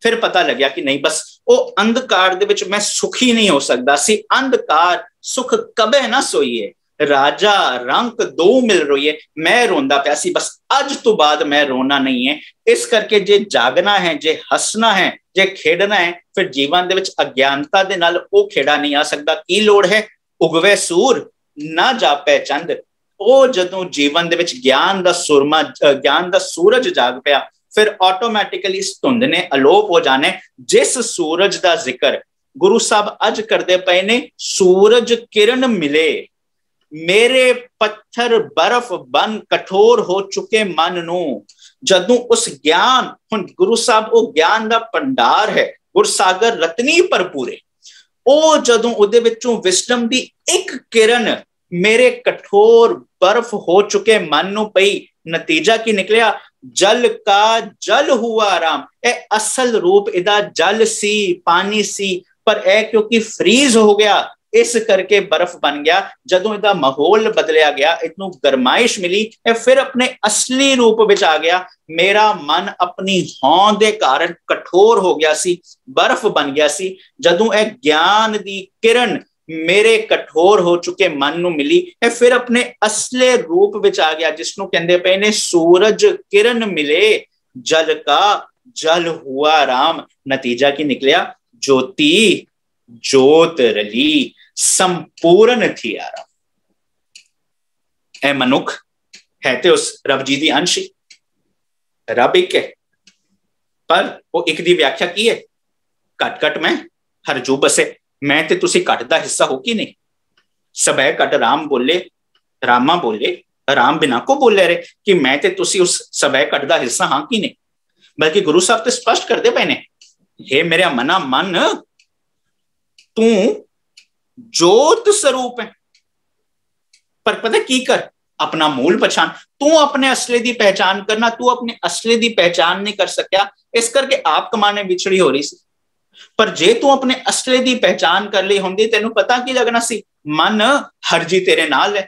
ਫਿਰ ਪਤਾ ਲੱਗਿਆ ਕਿ ਨਹੀਂ, ਬਸ ਉਹ ਅੰਧਕਾਰ ਦੇ ਵਿੱਚ ਮੈਂ ਸੁਖੀ ਨਹੀਂ ਹੋ ਸਕਦਾ ਸੀ। ਅੰਧਕਾਰ ਸੁਖ ਕਦੇ ਨਾ ਸੋਈਏ, ਰਾਜਾ ਰੰਕ ਦੋ ਮਿਲ ਰਹੀਏ। ਮੈਂ ਰੋਂਦਾ ਪਿਆ ਸੀ, ਬਸ ਅੱਜ ਤੋਂ ਬਾਅਦ ਮੈਂ ਰੋਣਾ ਨਹੀਂ ਹੈ। ਇਸ ਕਰਕੇ ਜੇ ਜਾਗਣਾ ਹੈ, ਜੇ ਹੱਸਣਾ ਹੈ, ਜੇ ਖੇਡਣਾ ਹੈ, ਫਿਰ ਜੀਵਨ ਦੇ ਵਿੱਚ ਅਗਿਆਨਤਾ ਦੇ ਨਾਲ ਉਹ ਖੇੜਾ ਨਹੀਂ ਆ ਸਕਦਾ। ਕੀ ਲੋੜ ਹੈ? ਉਗਵੇ ਸੂਰ ਨਾ ਜਾਪੇ ਚੰਦ। ਉਹ ਜਦੋਂ ਜੀਵਨ ਦੇ ਵਿੱਚ ਗਿਆਨ ਦਾ ਸੁਰਮਾ, ਗਿਆਨ ਦਾ ਸੂਰਜ ਜਾਗ ਪਿਆ, ਫਿਰ ਆਟੋਮੈਟਿਕਲੀ ਇਸ ਧੁੰਦ ਨੇ ਅਲੋਪ ਹੋ ਜਾਣੇ। ਜਿਸ ਸੂਰਜ ਦਾ ਜ਼ਿਕਰ ਗੁਰੂ ਸਾਹਿਬ ਅੱਜ ਕਰਦੇ ਪਏ ਨੇ, ਸੂਰਜ ਕਿਰਨ ਮਿਲੇ ਮੇਰੇ ਪੱਥਰ ਬਰਫ਼ ਬਨ ਕਠੋਰ ਹੋ ਚੁੱਕੇ ਮਨ ਨੂੰ। ਜਦੋਂ ਉਸ ਗਿਆਨ, ਹੁਣ ਗੁਰੂ ਸਾਹਿਬ ਉਹ ਗਿਆਨ ਦਾ ਭੰਡਾਰ ਹੈ, ਗੁਰਸਾਗਰ ਰਤਨੀ ਭਰਪੂਰੇ, ਉਹ ਜਦੋਂ ਉਹਦੇ ਵਿੱਚੋਂ ਵਿਜ਼ਡਮ ਦੀ ਇੱਕ ਕਿਰਨ ਮੇਰੇ ਕਠੋਰ ਬਰਫ਼ ਹੋ ਚੁੱਕੇ ਮਨ ਨੂੰ ਪਈ, ਨਤੀਜਾ ਕੀ ਨਿਕਲਿਆ? ਜਲ ਕਾ ਜਲ ਹੁਆ ਰਾਮ। ਇਹ ਅਸਲ ਰੂਪ ਇਹਦਾ ਜਲ ਸੀ, ਪਾਣੀ ਸੀ, ਪਰ ਇਹ ਕਿਉਂਕਿ ਫਰੀਜ਼ ਹੋ ਗਿਆ, ਇਸ ਕਰਕੇ ਬਰਫ਼ ਬਣ ਗਿਆ। ਜਦੋਂ ਇਹਦਾ ਮਾਹੌਲ ਬਦਲਿਆ ਗਿਆ, ਇਹਨੂੰ ਗਰਮਾਇਸ਼ ਮਿਲੀ, ਇਹ ਫਿਰ ਆਪਣੇ ਅਸਲੀ ਰੂਪ ਵਿੱਚ ਆ ਗਿਆ। ਮੇਰਾ ਮਨ ਆਪਣੀ ਹੋਂਦ ਦੇ ਕਾਰਨ ਕਠੋਰ ਹੋ ਗਿਆ ਸੀ, ਬਰਫ਼ ਬਣ ਗਿਆ ਸੀ। ਜਦੋਂ ਇਹ ਗਿਆਨ ਦੀ ਕਿਰਨ ਮੇਰੇ ਕਠੋਰ ਹੋ ਚੁੱਕੇ ਮਨ ਨੂੰ ਮਿਲੀ, ਇਹ ਫਿਰ ਆਪਣੇ ਅਸਲੇ ਰੂਪ ਵਿੱਚ ਆ ਗਿਆ, ਜਿਸਨੂੰ ਕਹਿੰਦੇ ਪਏ ਨੇ ਸੂਰਜ ਕਿਰਨ ਮਿਲੇ ਜਲ ਕਾ ਜਲ ਹੁਆ ਰਾਮ। ਨਤੀਜਾ ਕੀ ਨਿਕਲਿਆ? ज्योति जोत रली संपूर्ण थी आराम। ए मनुख है ते उस रब जी दी अंश, रब एक है, पर वो एक दी व्याख्या की है घट घट में हर जू बसे। मैं ते तुसी घट दा हिस्सा हो कि नहीं? सबे घट राम बोले, रामा बोले, राम बिना को बोले रे कि मैं ते तुसी उस सबे घट दा हिस्सा हाँ कि नहीं? बल्कि गुरु साहब ते स्पष्ट कर दे पे ने, हे मेरा मना मन, तू जोत स्वरूप है। पर पता की कर, अपना मूल पहचान। तू अपने असले दी पहचान करना, तू अपने असले दी पहचान नहीं कर सकिया, इस करके आप कमाने विछड़ी हो रही सी। पर जे तू अपने असले दी पहचान कर ली होंदी, तेनू पता की लगना सी? मन हरजी तेरे नाल है।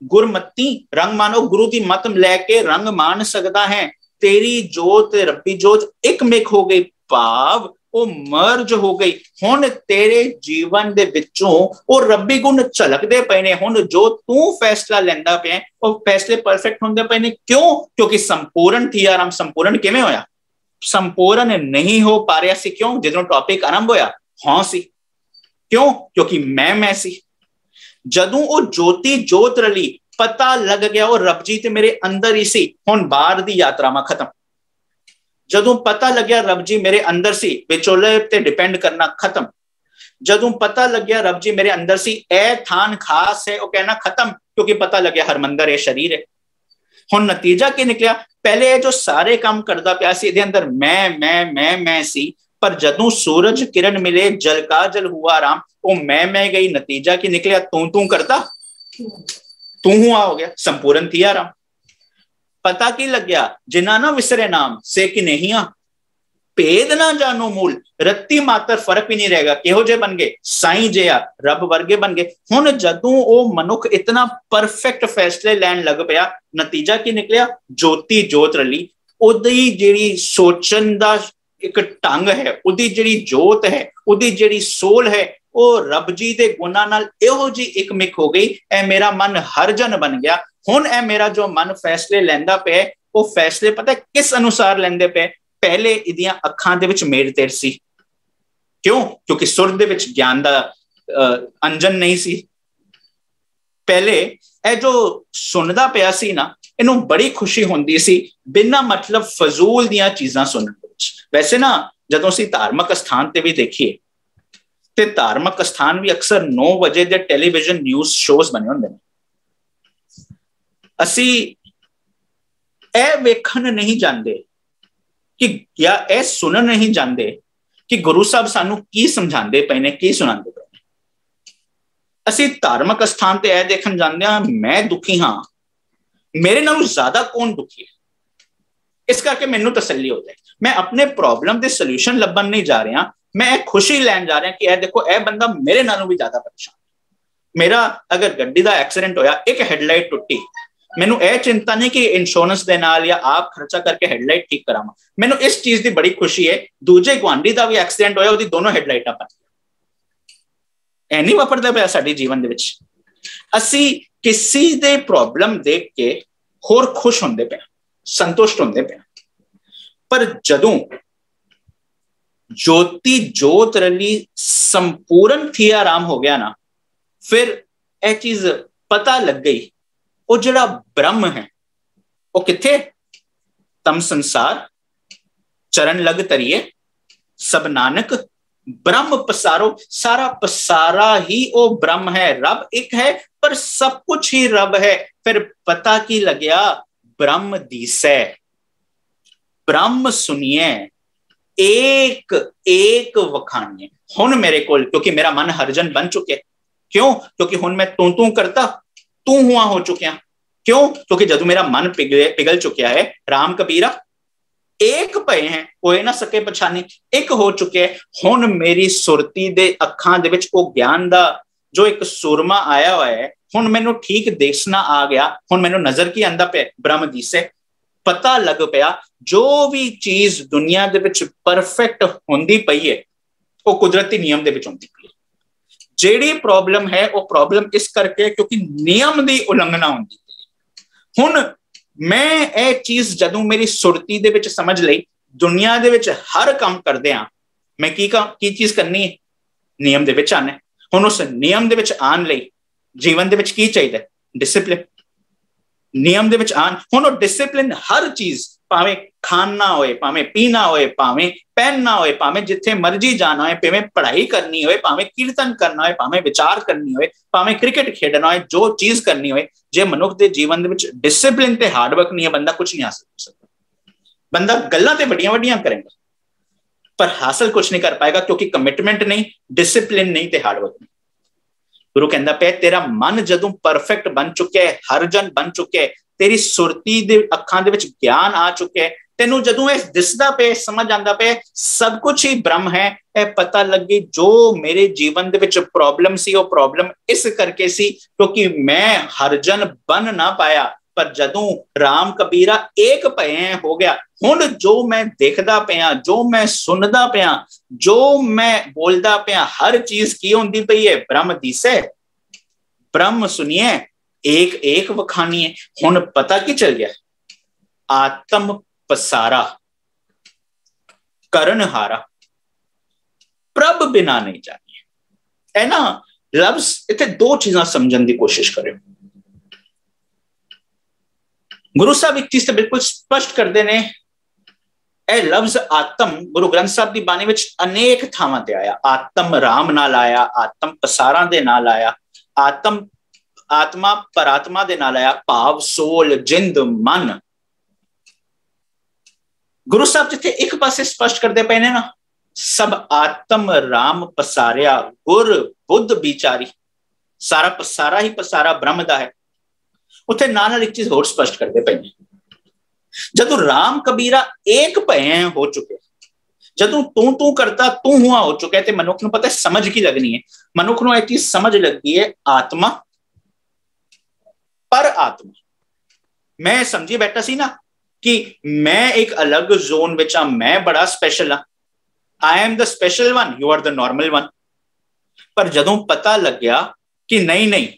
गुरमती रंग मानो, गुरु दी मत लैके रंग मान सकता है। तेरी जोत रब्बी जोत एक मिक हो गई, भाव वो मर्ज हो गई। हुण तेरे जीवन दे विचों वो रब्बी गुण झलकदे पए ने। हुण जो तू फैसला लैंदा पिया, वो फैसले परफेक्ट हुंदे पए ने। क्यों? क्योंकि संपूर्ण थी आराम। संपूर्ण किवें होया? संपूर्ण नहीं हो पा रहा सी। क्यों? ਜਦੋਂ ਟੌਪਿਕ ਆਰੰਭ ਹੋਇਆ ਹਾਂ ਸੀ। ਕਿਉਂ? ਕਿਉਂਕਿ ਮੈਂ ਸੀ। ਜਦੋਂ ਉਹ ਜੋਤੀ ਜੋਤ ਰਲੀ, ਪਤਾ ਲੱਗ ਗਿਆ ਉਹ ਰੱਬ ਜੀ ਤੇ ਮੇਰੇ ਅੰਦਰ ਹੀ ਸੀ। ਹੁਣ ਬਾਹਰ ਦੀ ਯਾਤਰਾਵਾਂ ਖਤਮ। ਜਦੋਂ ਪਤਾ ਲੱਗਿਆ ਰੱਬ ਜੀ ਮੇਰੇ ਅੰਦਰ ਸੀ, ਵਿਚੋਲੇ ਤੇ ਡਿਪੈਂਡ ਕਰਨਾ ਖਤਮ। ਜਦੋਂ ਪਤਾ ਲੱਗਿਆ ਰੱਬ ਜੀ ਮੇਰੇ ਅੰਦਰ ਸੀ, ਇਹ ਥਾਨ ਖਾਸ ਹੈ ਉਹ ਕਹਿਣਾ ਖਤਮ, ਕਿਉਂਕਿ ਪਤਾ ਲੱਗਿਆ ਹਰਮੰਦਰ ਇਹ ਸ਼ਰੀਰ ਹੈ। ਹੁਣ ਨਤੀਜਾ ਕੀ ਨਿਕਲਿਆ? ਪਹਿਲੇ ਇਹ ਜੋ ਸਾਰੇ ਕੰਮ ਕਰਦਾ ਪਿਆ ਸੀ ਇਹਦੇ ਅੰਦਰ ਮੈਂ ਸੀ, ਪਰ ਜਦੋਂ ਸੂਰਜ ਕਿਰਨ ਮਿਲੇ ਜਲ ਕਾ ਜਲ ਹੁਆ ਆਰਾਮ, ਉਹ ਮੈਂ ਗਈ। ਨਤੀਜਾ ਕੀ ਨਿਕਲਿਆ? ਤੂੰ ਕਰਤਾ, ਤੂੰ ਹੁਆ ਹੋ ਗਿਆ, ਸੰਪੂਰਨ ਥੀ ਆਰਾਮ। ਪਤਾ ਕੀ ਲੱਗਿਆ? ਜਿਨਾ ਨਾ ਵਿਸਰੇ ਨਾਮ ਸੇ ਕਿ ਨਹੀਂ ਆ, ਭੇਦ ਨਾ ਜਾਣੋ ਮੂਲ, ਰੱਤੀ ਮਾਤਰ ਫਰਕ ਵੀ ਨਹੀਂ ਰਹੇਗਾ। ਕਿਹੋ ਜਿਹੇ ਬਣ ਗਏ? ਸਾਈਂ ਜਿਹਾ, ਰੱਬ ਵਰਗੇ ਬਣ ਗਏ। ਹੁਣ ਜਦੋਂ ਉਹ ਮਨੁੱਖ ਇਤਨਾ ਪਰਫੈਕਟ ਫੈਸਲੇ ਲੈਣ ਲੱਗ ਪਿਆ, ਨਤੀਜਾ ਕੀ ਨਿਕਲਿਆ? ਜੋਤੀ ਜੋਤ ਰਲੀ। ਉਹਦੀ ਜਿਹੜੀ ਸੋਚਣ ਦਾ ਇੱਕ ਢੰਗ ਹੈ, ਉਹਦੀ ਜਿਹੜੀ ਜੋਤ ਹੈ, ਉਹਦੀ ਜਿਹੜੀ ਸੋਲ ਹੈ, ਉਹ ਰੱਬ ਜੀ ਦੇ ਗੁਣਾਂ ਨਾਲ ਇਹੋ ਜਿਹੀ ਇੱਕ ਮਿਕ ਹੋ ਗਈ, ਇਹ ਮੇਰਾ ਮਨ ਹਰਜਨ ਬਣ ਗਿਆ। ਹੁਣ ਇਹ ਮੇਰਾ ਜੋ ਮਨ ਫੈਸਲੇ ਲੈਂਦਾ ਪਿਆ, ਉਹ ਫੈਸਲੇ ਪਤਾ ਕਿਸ ਅਨੁਸਾਰ ਲੈਂਦੇ ਪਏ? ਪਹਿਲੇ ਇਹਦੀਆਂ ਅੱਖਾਂ ਦੇ ਵਿੱਚ ਮੇਰ ਤੇਰ ਸੀ। ਕਿਉਂ? ਕਿਉਂਕਿ ਸੁਰ ਦੇ ਵਿੱਚ ਗਿਆਨ ਦਾ ਅੰਜਨ ਨਹੀਂ ਸੀ। ਪਹਿਲੇ ਇਹ ਜੋ ਸੁਣਦਾ ਪਿਆ ਸੀ ਨਾ, ਇਹਨੂੰ ਬੜੀ ਖੁਸ਼ੀ ਹੁੰਦੀ ਸੀ ਬਿਨਾਂ ਮਤਲਬ ਫਜ਼ੂਲ ਦੀਆਂ ਚੀਜ਼ਾਂ ਸੁਣਨ ਵਿੱਚ। ਵੈਸੇ ਨਾ ਜਦੋਂ ਅਸੀਂ ਧਾਰਮਿਕ ਸਥਾਨ ਤੇ ਵੀ ਦੇਖੀਏ ਤੇ ਧਾਰਮਿਕ ਸਥਾਨ ਵੀ ਅਕਸਰ 9 ਵਜੇ ਦੇ ਟੈਲੀਵਿਜ਼ਨ ਨਿਊਜ਼ ਸ਼ੋਜ਼ ਬਣੇ ਹੁੰਦੇ ਨੇ। ਅਸੀਂ ਇਹ ਵੇਖਣ ਨਹੀਂ ਜਾਂਦੇ ਕਿ ਜਾਂ ਇਹ ਸੁਣਨ ਨਹੀਂ ਜਾਂਦੇ ਕਿ ਗੁਰੂ ਸਾਹਿਬ ਸਾਨੂੰ ਕੀ ਸਮਝਾਉਂਦੇ ਪਏ ਨੇ, ਕੀ ਸੁਣਾਉਂਦੇ ਪਏ ਨੇ। ਅਸੀਂ ਧਾਰਮਿਕ ਸਥਾਨ ਤੇ ਇਹ ਦੇਖਣ ਜਾਂਦੇ ਹਾਂ ਮੈਂ ਦੁਖੀ ਹਾਂ, ਮੇਰੇ ਨਾਲੋਂ ਜ਼ਿਆਦਾ ਕੌਣ ਦੁਖੀ ਹੈ, ਇਸ ਕਰਕੇ ਮੈਨੂੰ ਤਸੱਲੀ ਹੋ ਜਾਏ। ਮੈਂ ਆਪਣੇ ਪ੍ਰੋਬਲਮ ਦੇ ਸੋਲੂਸ਼ਨ ਲੱਭਣ ਨਹੀਂ ਜਾ ਰਿਹਾ, ਮੈਂ ਇਹ ਖੁਸ਼ੀ ਲੈਣ ਜਾ ਰਿਹਾ ਕਿ ਇਹ ਦੇਖੋ ਇਹ ਬੰਦਾ ਮੇਰੇ ਨਾਲੋਂ ਵੀ ਜ਼ਿਆਦਾ ਪਰੇਸ਼ਾਨ। ਮੇਰਾ ਅਗਰ ਗੱਡੀ ਦਾ ਐਕਸੀਡੈਂਟ ਹੋਇਆ, ਇੱਕ ਹੈਡਲਾਈਟ ਟੁੱਟੀ, ਮੈਨੂੰ ਇਹ ਚਿੰਤਾ ਨਹੀਂ ਕਿ ਇੰਸ਼ੋਰੈਂਸ ਦੇ ਨਾਲ ਜਾਂ ਆਪ ਖਰਚਾ ਕਰਕੇ ਹੈਡਲਾਈਟ ਠੀਕ ਕਰਾਵਾਂ। ਮੈਨੂੰ ਇਸ ਚੀਜ਼ ਦੀ ਬੜੀ ਖੁਸ਼ੀ ਹੈ ਦੂਜੇ ਗੁਆਂਢੀ ਦਾ ਵੀ ਐਕਸੀਡੈਂਟ ਹੋਇਆ, ਉਹਦੀ ਦੋਨੋਂ ਹੈਡਲਾਈਟਾਂ ਬਣ ਗਈਆਂ। ਇਹ ਨਹੀਂ ਵਾਪਰਦਾ ਪਿਆ ਸਾਡੇ ਜੀਵਨ ਦੇ ਵਿੱਚ। ਅਸੀਂ ਕਿਸੇ ਦੇ ਪ੍ਰੋਬਲਮ ਦੇਖ ਕੇ ਹੋਰ ਖੁਸ਼ ਹੁੰਦੇ ਪਏ, ਸੰਤੁਸ਼ਟ ਹੁੰਦੇ ਪਏ, ਪਰ ਜਦੋਂ ਜੋਤੀ ਜੋਤ ਰਲੀ ਸੰਪੂਰਨ ਥੀ ਆਰਾਮ ਹੋ ਗਿਆ ਨਾ, ਫਿਰ ਇਹ ਚੀਜ਼ ਪਤਾ ਲੱਗ ਗਈ ਉਹ ਜਿਹੜਾ ਬ੍ਰਹਮ ਹੈ ਉਹ ਕਿੱਥੇ? ਤਮ ਸੰਸਾਰ ਚਰਨ ਲਗ ਤਰੀਏ ਸਭ ਨਾਨਕ ਬ੍ਰਹਮ ਪਸਾਰੋ। ਸਾਰਾ ਪਸਾਰਾ ਹੀ ਉਹ ਬ੍ਰਹਮ ਹੈ। ਰੱਬ ਇੱਕ ਹੈ ਪਰ ਸਭ ਕੁਝ ਹੀ ਰੱਬ ਹੈ। ਫਿਰ ਪਤਾ ਕੀ ਲੱਗਿਆ? ਬ੍ਰਹਮ ਦੀਸੈ, ਬ੍ਰਹਮ ਸੁਣੀਏ, ਇੱਕ ਵਖਾਣੀਏ। ਹੁਣ ਮੇਰੇ ਕੋਲ, ਕਿਉਂਕਿ ਮੇਰਾ ਮਨ ਹਰਜਨ ਬਣ ਚੁੱਕਿਆ। ਕਿਉਂ? ਕਿਉਂਕਿ ਹੁਣ ਮੈਂ ਤੂੰ ਕਰਤਾ ਤੂੰ ਹੁਆ ਹੋ ਚੁੱਕਿਆ। ਕਿਉਂ? ਕਿਉਂਕਿ ਜਦੋਂ ਮੇਰਾ ਮਨ ਪਿघल ਚੁੱਕਿਆ ਹੈ, ਰਾਮ ਕਬੀਰਾ ਇੱਕ ਪਏ ਹੈ ਹੋਏ ਨਾ ਸਕੇ ਪਛਾਣੇ, ਇੱਕ ਹੋ ਚੁੱਕਿਆ। ਹੁਣ ਮੇਰੀ ਸੁਰਤੀ ਦੇ ਅੱਖਾਂ ਦੇ ਵਿੱਚ ਉਹ ਗਿਆਨ ਦਾ ਜੋ ਇੱਕ ਸੁਰਮਾ ਆਇਆ ਹੋਇਆ ਹੈ, ਹੁਣ ਮੈਨੂੰ ਠੀਕ ਦੇਖਣਾ ਆ ਗਿਆ। ਹੁਣ ਮੈਨੂੰ ਨਜ਼ਰ ਕੀ ਆਂਦਾ ਪਿਆ? ਬ੍ਰਹਮ ਦੀਸੇ। ਪਤਾ ਲੱਗ ਪਿਆ ਜੋ ਵੀ ਚੀਜ਼ ਦੁਨੀਆ ਦੇ ਵਿੱਚ ਪਰਫੈਕਟ ਹੁੰਦੀ ਪਈ ਹੈ ਉਹ ਕੁਦਰਤੀ ਨਿਯਮ ਦੇ ਵਿੱਚ ਹੁੰਦੀ ਪਈ ਹੈ। ਜਿਹੜੀ ਪ੍ਰੋਬਲਮ ਹੈ ਉਹ ਪ੍ਰੋਬਲਮ ਇਸ ਕਰਕੇ ਕਿਉਂਕਿ ਨਿਯਮ ਦੀ ਉਲੰਘਣਾ ਹੁੰਦੀ ਪਈ ਹੈ। ਹੁਣ ਮੈਂ ਇਹ ਚੀਜ਼ ਜਦੋਂ ਮੇਰੀ ਸੁਰਤੀ ਦੇ ਵਿੱਚ ਸਮਝ ਲਈ, ਦੁਨੀਆ ਦੇ ਵਿੱਚ ਹਰ ਕੰਮ ਕਰਦੇ ਆ ਮੈਂ ਕੀ ਚੀਜ਼ ਕਰਨੀ ਹੈ? ਨਿਯਮ ਦੇ ਵਿੱਚ ਆਣਾ। ਹੁਣ ਉਸ ਨਿਯਮ ਦੇ ਵਿੱਚ ਆਉਣ ਲਈ ਜੀਵਨ ਦੇ ਵਿੱਚ ਕੀ ਚਾਹੀਦਾ? ਡਿਸਿਪਲਿਨ। ਨਿਯਮ ਦੇ ਵਿੱਚ ਆਣ, ਹੁਣ ਉਹ ਡਿਸਿਪਲਿਨ ਹਰ ਚੀਜ਼, ਭਾਵੇਂ ਖਾਣਾ ਹੋਏ, ਭਾਵੇਂ ਪੀਣਾ ਹੋਏ, ਭਾਵੇਂ ਪਹਿਨਣਾ ਹੋਏ, ਭਾਵੇਂ ਜਿੱਥੇ ਮਰਜ਼ੀ ਜਾਣਾ ਹੋਏ, ਭਾਵੇਂ ਪੜ੍ਹਾਈ ਕਰਨੀ ਹੋਏ, ਭਾਵੇਂ ਕੀਰਤਨ ਕਰਨਾ ਹੋਏ, ਭਾਵੇਂ ਵਿਚਾਰ ਕਰਨੀ ਹੋਏ, ਭਾਵੇਂ ਕ੍ਰਿਕਟ ਖੇਡਣਾ ਹੋਏ, ਜੋ ਚੀਜ਼ ਕਰਨੀ ਹੋਏ, ਜੇ ਮਨੁੱਖ ਦੇ ਜੀਵਨ ਦੇ ਵਿੱਚ ਡਿਸਿਪਲਿਨ ਤੇ ਹਾਰਡਵਰਕ ਨਹੀਂ ਹੈ, ਬੰਦਾ ਕੁਝ ਨਹੀਂ ਹਾਸਲ ਕਰ ਸਕਦਾ। ਬੰਦਾ ਗੱਲਾਂ ਤੇ ਵੱਡੀਆਂ ਵੱਡੀਆਂ ਕਰੇਗਾ ਪਰ ਹਾਸਲ ਕੁਝ ਨਹੀਂ ਕਰ ਪਾਏਗਾ, ਕਿਉਂਕਿ ਕਮਿਟਮੈਂਟ ਨਹੀਂ, ਡਿਸਿਪਲਿਨ ਨਹੀਂ ਤੇ ਹਾਰਡਵਰਕ ਨਹੀਂ। ਗੁਰੂ ਕਹਿੰਦਾ ਪਿਆ ਤੇਰਾ ਮਨ ਜਦੋਂ ਪਰਫੈਕਟ ਬਣ ਚੁੱਕਿਆ ਹੈ, ਹਰਜਨ ਬਣ ਚੁੱਕਿਆ ਹੈ, ਤੇਰੀ ਸੁਰਤੀ ਦੇ ਅੱਖਾਂ ਦੇ ਵਿੱਚ ਗਿਆਨ ਆ ਚੁੱਕਿਆ ਹੈ, ਤੈਨੂੰ ਜਦੋਂ ਇਹ ਦਿਸਦਾ ਪਿਆ, ਸਮਝ ਆਉਂਦਾ ਪਿਆ ਸਭ ਕੁਝ ਹੀ ਬ੍ਰਹਮ ਹੈ, ਇਹ ਪਤਾ ਲੱਗੇ ਜੋ ਮੇਰੇ ਜੀਵਨ ਦੇ ਵਿੱਚ ਪ੍ਰੋਬਲਮ ਸੀ ਉਹ ਪ੍ਰੋਬਲਮ ਇਸ ਕਰਕੇ ਸੀ ਕਿਉਂਕਿ ਮੈਂ ਹਰਜਨ ਬਣ ਨਾ ਪਾਇਆ। ਪਰ ਜਦੋਂ ਰਾਮ ਕਬੀਰਾ ਇੱਕ ਭਏ ਹੋ ਗਿਆ, ਹੁਣ ਜੋ ਮੈਂ ਦੇਖਦਾ ਪਿਆ, ਜੋ ਮੈਂ ਸੁਣਦਾ ਪਿਆ, ਜੋ ਮੈਂ ਬੋਲਦਾ ਪਿਆ, ਹਰ ਚੀਜ਼ ਕੀ ਹੁੰਦੀ ਪਈ ਹੈ? ਬ੍ਰਹਮ ਦੀਸੈ, ਬ੍ਰਹਮ ਸੁਣੀਏ, ਇੱਕ ਵਖਾਣੀਏ। ਹੁਣ ਪਤਾ ਕੀ ਚੱਲ ਗਿਆ? ਆਤਮ ਪਸਾਰਾ। करनहारा प्रभ बिना नहीं जानिए। है ना लफ्ज इतने दो चीज़ां समझने की कोशिश करें। गुरु साहब एक चीज तो बिल्कुल स्पष्ट करते ने, ਇਹ ਲਫ਼ਜ਼ ਆਤਮ ਗੁਰੂ ਗ੍ਰੰਥ ਸਾਹਿਬ ਦੀ ਬਾਣੀ ਵਿੱਚ ਅਨੇਕ ਥਾਵਾਂ ਤੇ ਆਇਆ। ਆਤਮ ਰਾਮ ਨਾਲ ਆਇਆ, ਆਤਮ ਪਸਾਰਾਂ ਦੇ ਨਾਲ ਆਇਆ, ਆਤਮਾ ਪਰਾਤਮਾ ਦੇ ਨਾਲ ਆਇਆ, ਭਾਵ ਸੋਲ ਜਿੰਦ ਮਨ। ਗੁਰੂ ਸਾਹਿਬ ਜਿੱਥੇ ਇੱਕ ਪਾਸੇ ਸਪਸ਼ਟ ਕਰਦੇ ਪਏ ਨੇ ਨਾ, ਸਭ ਆਤਮ ਰਾਮ ਪਸਾਰਿਆ ਗੁਰ ਬੁੱਧ ਵਿਚਾਰੀ, ਸਾਰਾ ਪਸਾਰਾ ਹੀ ਪਸਾਰਾ ਬ੍ਰਹਮ ਦਾ ਹੈ, ਉੱਥੇ ਨਾਲ ਇੱਕ ਚੀਜ਼ ਹੋਰ ਸਪਸ਼ਟ ਕਰਦੇ ਪਏ ਨੇ। जदों राम कबीरा एक भय हो चुके, जदों तू करता तू हुआ हो चुका है, तो मनुख नूं पता समझ की लगनी है। मनुख नूं एक चीज समझ लगी है, आत्मा पर आत्मा। मैं समझी बैठा सी ना कि मैं एक अलग जोन विच हां, मैं बड़ा स्पेशल हां, I am the special one, you are the normal one. पर जदों पता लग गया कि नहीं नहीं,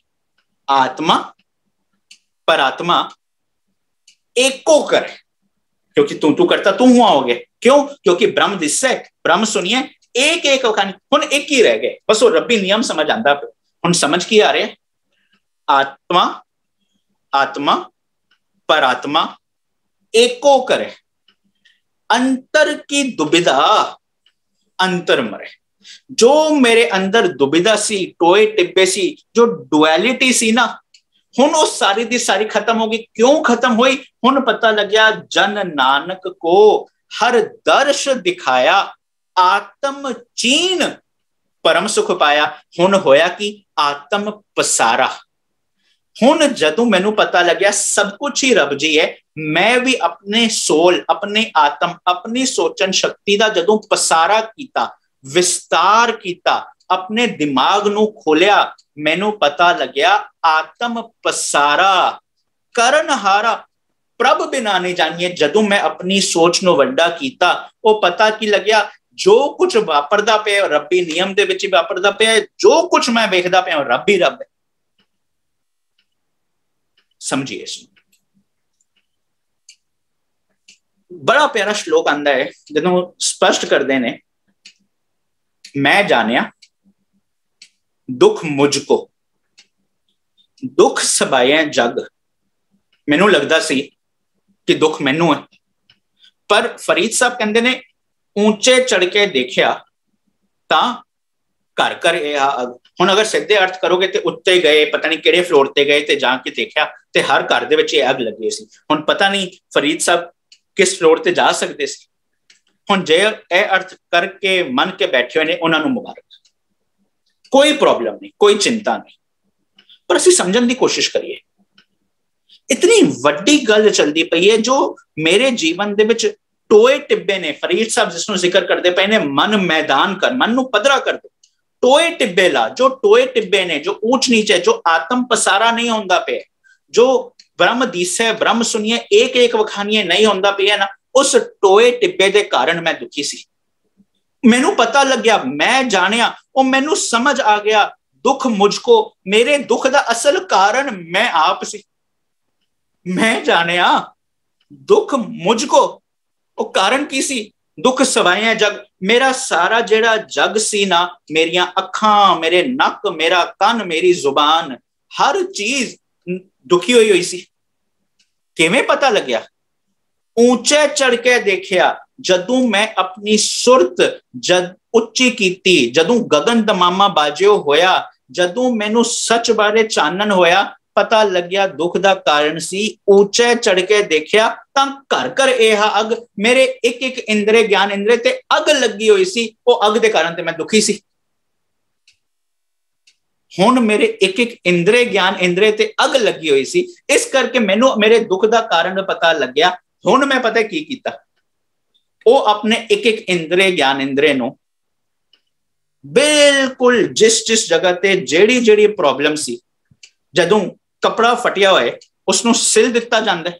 आत्मा पर आत्मा एको कर, क्योंकि तू करता तू हुआ हो गया। क्यों? क्योंकि ब्रह्म दिसै, ब्रह्म सुनिए एक एक हुण एक ही रह गए, बस वो रब्बी नियम समझ आंदा। हुण समझ की आ रहा है, आत्मा आत्मा पर आत्मा एको करे, अंतर की दुविधा अंतर मरे। जो मेरे अंदर दुविधा सी, टोए टिब्बे सी, जो डुअलिटी सी ना, हुण वो सारी दी सारी खत्म होगी। क्यों खत्म हुई? हुण पता लग्या जन नानक को हर दर्श दिखाया, आत्म चीन परम सुख पाया। हुण होया कि आत्म पसारा। हुण जदों मैनू पता लग्या सब कुछ ही रब जी है, मैं भी अपने सोल, अपने आत्म, अपनी सोचन शक्ति का जदों पसारा कीता, विस्तार कीता, अपने दिमाग नू खोलिया, मैनू पता लग्या आत्म पसारा करनहारा प्रभ बिना नहीं जानिए। जदों मैं अपनी सोच नू वड्डा कीता, वो पता की लग्या जो कुछ वापरदा पिया रब्बी नियम दे विच वापरदा पिया, जो कुछ मैं वेखदा पिया रब ही रब है। समझिए इसमें बड़ा प्यारा श्लोक आंदा है, जदों स्पष्ट करदे ने, मैं जानिया दुख मुझको, दुख सबाए जग। मैनू लगता सी कि दुख मैनू है, पर फरीद साहब कहते ने ऊंचे चढ़ के देखिया तां घर घर अग। हुण अगर सीधे अर्थ करोगे तो उत्ते गए, पता नहीं किहड़े फ्लोर ते गए, ते जाके देखिया ते हर घर दे विच अग लगी सी। हुण पता नहीं फरीद साहब किस फ्लोर ते जा सकते सी। हुण जे यह अर्थ करके मन के बैठे हुए ने, उन्हां नूं मुबारक, कोई प्रॉब्लम नहीं, कोई चिंता नहीं। पर असीं समझण दी कोशिश करिए, इतनी वड्डी गल चलदी पई है जो मेरे जीवन दे विच टोए टिब्बे ने। फरीद साहब जिसनों जिक्र करते पे ने, मन मैदान कर, मन नूं पधरा कर दे, टोए टिब्बे ला। जो टोए टिब्बे ने, जो ऊंच नीच है, जो आत्म पसारा नहीं होंदा पे, जो ब्रह्म दिसै ब्रह्म सुनिए एक एक वखानिए नहीं होंदा पे ना, उस टोए टिब्बे दे कारण मैं दुखी सी। मैनू पता लग गया, मैं जानिया, और मैनू समझ आ गया दुख मुझको, मेरे दुख दा असल कारण मैं आप सी। मैं जानिया दुख मुझको, वो कारण की सी? दुख सवाए जग। मेरा सारा जेड़ा जग सी ना, मेरिया अखां, मेरे नक, मेरा कन, मेरी जुबान, हर चीज दुखी हुई सी। किवें पता लग्या? ऊंचे चढ़ के देखिया, जदों मैं अपनी सुरत जद उच्ची कीती, जदों गगन दमामा बाजियो होया, जदों मैनू सच बारे चानन होया, पता लग्या दुख दा कारण सी। ऊंचे चढ़ के देखिया तां घर घर यह अग, मेरे एक एक इंद्रे ज्ञान इंद्रे ते अग लगी हुई सी, वो अग दे कारण ते मैं दुखी सी। हुण मेरे एक एक इंद्रे ज्ञान इंद्रे ते अग लगी हुई सी, इस करके मैनू मेरे दुख दा कारण पता लग्या। हुण मैं पता की कीता, वो अपने एक एक इंद्रे ज्ञान इंद्रे नूं बिल्कुल जिस जिस जगह ते जेड़ी जेड़ी प्रॉब्लम सी, जदों कपड़ा फटिया होए उसनों सिल दिता जांदा है,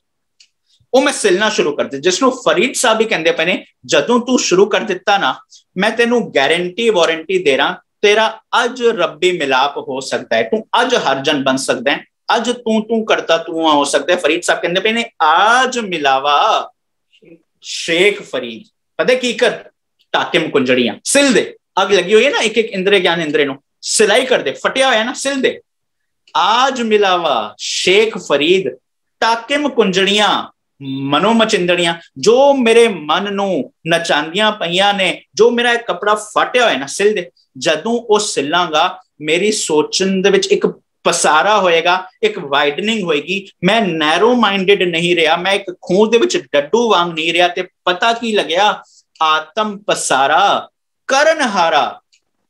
वो मैं सिलना शुरू कर दिता। जिसनों फरीद साहब भी कहंदे पे ने, जदों तू शुरू कर दिता ना, मैं तेनू गारंटी वारंटी दे रहा, तेरा अज रब्बी मिलाप हो सकता है, तू अज हरजन बन सकता है, अज तू करता तू हो सकता है। फरीद साहब कहंदे पे ने, आज मिलावा शेख फरीद, पता की कर, टाकिम कुंजड़ियां सिल दे, अग लगी हुई है ना एक एक इंद्रे ज्ञान इंद्रे नु, सिलाई कर दे, फटिया होया ना सिल दे। आज मिलावा शेख फरीद टाकिम कुंजड़ियां मनो मचिंदड़ियां, जो मेरे मन नू नचांदियां पईयां ने, जो मेरा एक कपड़ा फटिया होया ना सिल दे। जदों वो सिलांगा मेरी सोचन दे विच एक पसारा होएगा, एक वाइडनिंग होएगी। मैं नैरो माइंडेड नहीं रहा, मैं एक खूह दे विच डड्डू वांग नहीं रहा। ते पता की लग्या, आत्म पसारा करन हारा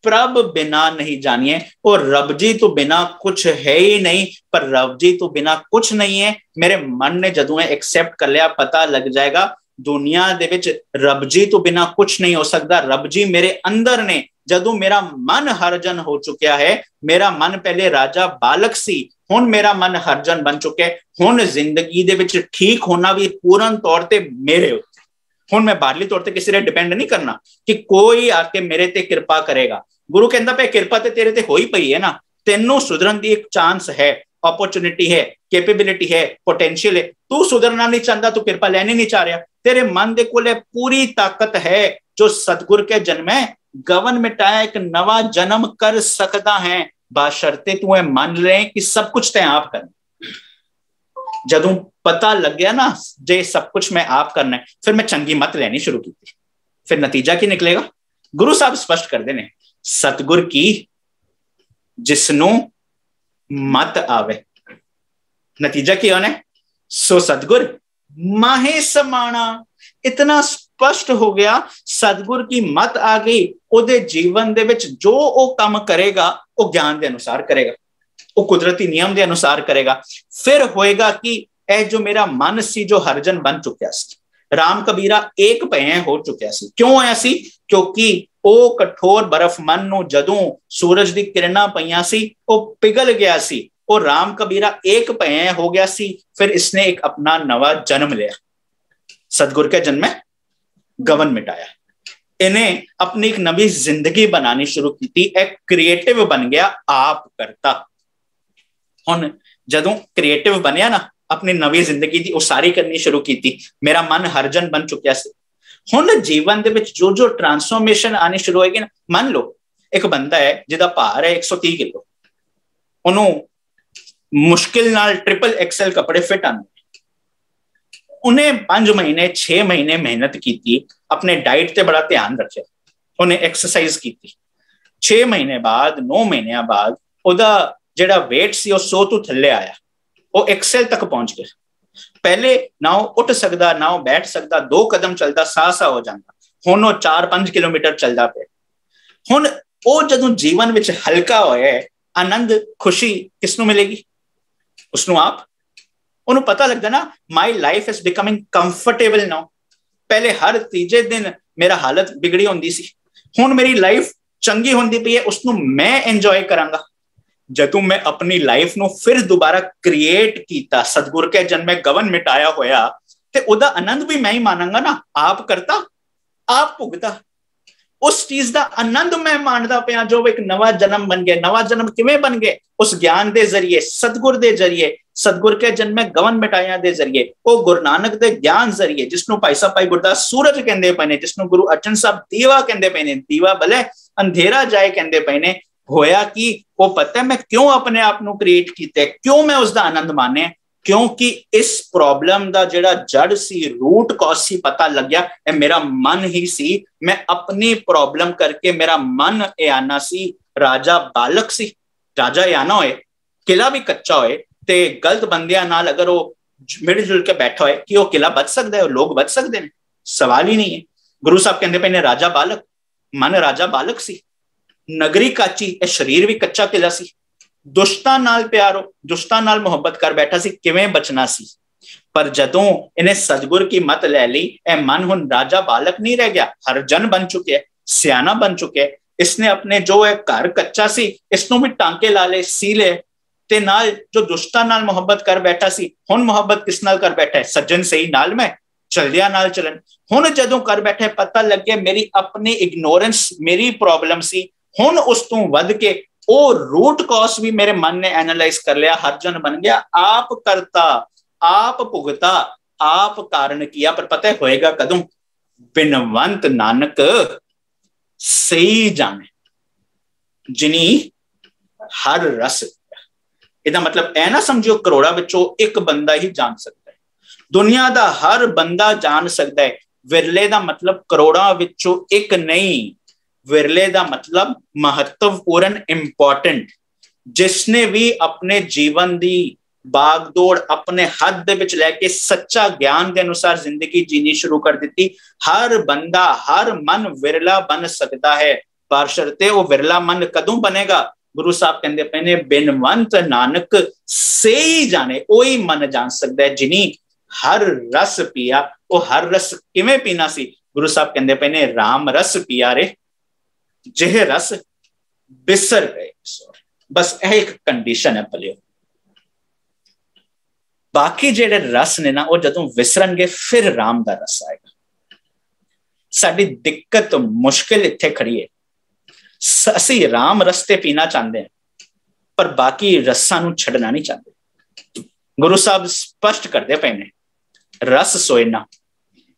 प्रभ बिना नहीं जानिए। और रब जी तो बिना कुछ है ही नहीं, पर रब जी तो बिना कुछ नहीं है। मेरे मन ने जदों एक्सेप्ट कर लिया, पता लग जाएगा दुनिया दे विच रब जी तो बिना कुछ नहीं हो सकता। रब जी मेरे अंदर ने। जदों मेरा मन हरजन हो चुका है, मेरा मन पहले राजा बालक सी, हुण मेरा मन हरजन बन चुका है। हुण जिंदगी दे विच ठीक होना भी पूर्ण तौर ते मेरे उत्ते। हुण मैं बाहरली तौर ते किसी ते डिपेंड नहीं करना कि कोई आके मेरे ते कृपा करेगा। गुरु कहंदा पे कृपा ते तेरे ते होई पई है ना, तेनों सुधरन दी एक चांस है, अपॉर्चुनिटी है, कैपेबिलिटी है, पोटेंशियल है। तू सुधरना नहीं चाहता, तू कृपा लेनी नहीं चाह रहा। तेरे मन दे कोले पूरी ताकत है, जो सतगुर के जन्मे गवन मिटाया एक नवा जन्म कर सकता है, बाशर्ते तू है मान ले कि सब कुछ तैं आप करना। जदों पता लग गया ना जे सब कुछ मैं आप करना है, फिर मैं चंगी मत लेनी शुरू की। फिर नतीजा की निकलेगा? गुरु साहब स्पष्ट कर देने, सतगुर की जिसनों मत आवे, नतीजा की होने सो सतगुर माहे समाना। इतना स्पष्ट हो गया, सतगुर की मत आ गई। ओदे जीवन दे विच जो ओ काम करेगा, वो ज्ञान के अनुसार करेगा, वो कुदरती नियम के अनुसार करेगा। फिर होएगा कि ए जो मेरा मन सी जो हरजन बन चुका सी, राम कबीरा एक पै हो चुका सी। क्यों होया सी? क्योंकि ओ कठोर बर्फ मन नू जदों सूरज दी किरणां पईयां सी, ओ पिघल गया सी। ओ राम कबीरा एक पै हो गया सी। फिर इसने एक अपना नवा जन्म लिया, सतगुर के जन्म में गवन मिटाया। इन्हें अपनी एक नवी जिंदगी बनानी शुरू की। एक क्रिएटिव बन गया, आप करता। हुण जदों क्रिएटिव बनया ना, अपनी नवी जिंदगी दी उसारी करनी शुरू की। मेरा मन हरजन बन चुका सी। हुण जीवन दे विच जो जो ट्रांसफॉर्मेशन आनी शुरू होएगी ना, मान लो एक बंदा है जिहदा भार है 130 किलो, उन्होंने मुश्किल नाल ट्रिपल एक्सएल कपड़े फिट आने, उन्हें 5 महीने 6 महीने मेहनत की, अपने डाइट ते बड़ा ध्यान रखे, उन्हें एक्सरसाइज की। 6 महीने बाद 9 महीने बाद ओदा जिहड़ा वेट सी 100 तो थल्ले आया, वो एक्सेल तक पहुंच गया। पहले ना वो उठ सकदा, ना वो बैठ सकदा, 2 कदम चलदा सा हो जाता। हुण वो 4-5 किलोमीटर चलदा पे। हुण वो जदों जीवन विच हल्का होए, आनंद खुशी किसनों मिलेगी? उसनों आप। उन्हें पता लगता ना, my life is becoming comfortable now. पहले हर तीजे दिन मेरा हालत बिगड़ी होंदी सी, हुण मेरी लाइफ चंगी होंदी पई है, उसनों मैं एंजॉय करांगा। जदों मैं अपनी लाइफ नू फिर दोबारा क्रिएट कीता, सतगुर के जन्म में गवन मिटाया होया, ते उदा आनंद भी मैं ही मानांगा ना। आप करता, आप भुगता, उस चीज का आनंद मैं मानदा पिया, जो एक नवा जन्म बन गया। नवा जन्म किवें बन गए? उस ज्ञान के जरिए, सतगुर के जरिए, सतगुर के जन्म में गवन मिटाया के जरिए, वो गुरु नानक के ज्ञान जरिए, जिसनों भाई साहब भाई गुरदास सूरज कहंदे पे ने, जिसनों गुरु अर्जन साहब दीवा कहंदे पे ने, दीवा भले अंधेरा जाए कहंदे पे ने। होया कि वो पता है मैं क्यों अपने आप को क्रिएट किया, क्यों मैं उसका आनंद माने? क्योंकि इस प्रॉब्लम का जिहड़ा जड़ सी, रूट कॉज सी पता लग गया, ए मेरा मन ही सी। मैं अपनी प्रॉब्लम करके मेरा मन ए आना सी, राजा बालक सी। राजा ए आना होए, किला भी कच्चा होए, ते गलत बंदियां नाल अगर वो मिलजुल के बैठा होए, कि वो किला बच सकता है, लोग बच सकते हैं? सवाल ही नहीं है। गुरु साहब कहते पे ने राजा बालक, मन राजा बालक सी, नगरी काची, ए शरीर भी कच्चा किला सी। दुष्टां नाल प्यारो, दुष्टां नाल मोहब्बत कर बैठा सी, किवें बचना सी? पर जदों इन्हें सतगुर की मत ले ली, ए मन हुण राजा बालक नहीं रह गया, हरजन बन चुके है, सियाना बन चुके है। इसने अपने जो है घर कच्चा सी, इसनों भी टांके ला ले, सी ले। ते नाल जो दुष्टां नाल मोहब्बत कर बैठा सी, हुण मोहब्बत किस नाल कर बैठा है? सज्जन सही नाल मैं चलदिया नाल चलन। हुण जदों कर बैठे, पता लग गया मेरी अपनी इग्नोरेंस मेरी प्रॉब्लम सी। हुण उस तों वध के ओ रूट कॉज भी मेरे मन ने एनालाइज कर लिया, हरजन बन गया। आप करता, आप भुगता, आप कारण किया। पर पता है होएगा कदों? बिनवंत नानक सही जाने जिनी हर रस। ਇਹਦਾ मतलब ਇਹ ना समझो करोड़ों ਵਿੱਚੋਂ एक बंदा ही जान सकता है, दुनिया का हर बंदा जान सकता है। विरले का मतलब करोड़ों ਵਿੱਚੋਂ एक नहीं, विरले का मतलब महत्वपूर्ण, इंपॉर्टेंट, जिसने भी अपने जीवन की बागदौड़ अपने हद दे विच लैके सच्चा ज्ञान के अनुसार जिंदगी जीनी शुरू कर दी। हर बंदा, हर मन विरला बन सकता है, बशर्ते वो विरला मन कदों बनेगा? गुरु साहब कहते पे ने बिनवंत नानक से ही जाने, कोई मन जान सकता है जिनी हर रस पिया। वो हर रस किवें पीना सी? गुरु साहब कहते पे ने राम रस पिया रे जिह रस बिसर गए। बस यह एक कंडीशन है भलियो। बाकी जेडे रस ने ना वो जदों विसरनगे फिर राम दा रस आएगा। साडी दिक्कत मुश्किल इत्थे खड़ी है, असी राम रस्ते पीना चाहते हैं पर बाकी रसां नूं छड्डना नहीं चाहते। गुरु साहब स्पष्ट करते पे ने रस सोयना,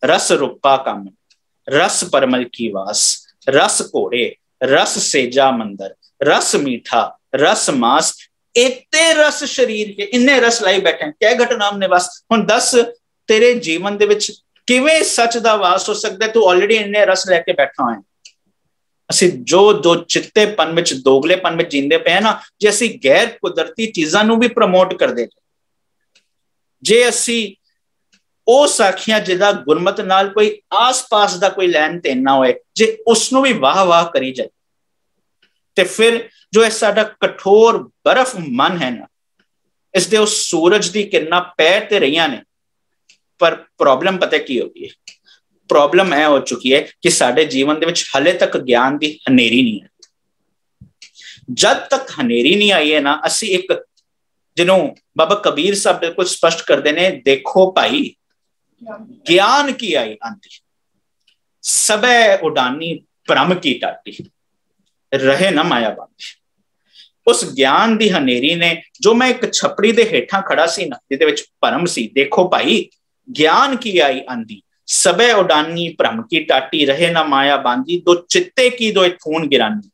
रस रूपा कम, रस परमल की वास, रस घोड़े, रस सेजा मंदर, रस मीठा, रस मास, इतने रस शरीर के, इन्ने रस लाई बैठे क्या घटनाम ने वास। हुण दस तेरे जीवन दे विच किवें सच दा वास हो सकता है? तू ऑलरेडी इन्ने रस लैके बैठा है। ਅਸੀਂ जो दो चित्तेपन विच, दोगलेपन विच जींदे पे ना, जे ਅਸੀਂ गैर कुदरती चीज़ां नूं भी प्रमोट करदे, जे ਅਸੀਂ ਉਹ ਸਾਖੀਆਂ ਜਿਹਦਾ ਗੁਰਮਤ ਨਾਲ ਕੋਈ ਆਸ-ਪਾਸ ਦਾ ਕੋਈ ਲੈਣ ਦੇਣ ਨਾ ਹੋਏ, ਜੇ ਉਸ ਨੂੰ ਵੀ ਵਾਹ-ਵਾਹ ਕਰੀ ਜਾਏ, ਤੇ ਫਿਰ ਜੋ ਇਹ ਸਾਡਾ ਕਠੋਰ ਬਰਫ਼ ਮਨ ਹੈ ਨਾ, ਇਸ ਦੇ ਉਸ ਸੂਰਜ ਦੀ ਕਿਰਨਾਂ ਪੈਰ ਤੇ ਰਹੀਆਂ ਨੇ। ਪਰ ਪ੍ਰੋਬਲਮ ਪਤਾ ਕੀ ਹੋ ਗਈ ਹੈ? प्रॉब्लम यह हो चुकी है कि साडे जीवन दे विच हले तक ज्ञान की हनेरी नहीं है। जब तक हनेरी नहीं आई है ना, असी एक जिन्हों बाबा कबीर साहब बिल्कुल स्पष्ट करते ने, देखो भाई ज्ञान की आई आंधी, सबे उडानी भ्रम की टाटी, रहे ना माया बांधी। उस ज्ञान की हनेरी ने, जो मैं एक छपड़ी दे हेठां खड़ा सी ना, जिहदे विच भरम सी, देखो भाई ज्ञान की आई आंधी, सबे उडानी भ्रम की टाटी, रहे ना माया बांधी, दो चित्ते की दो खून गिरानी,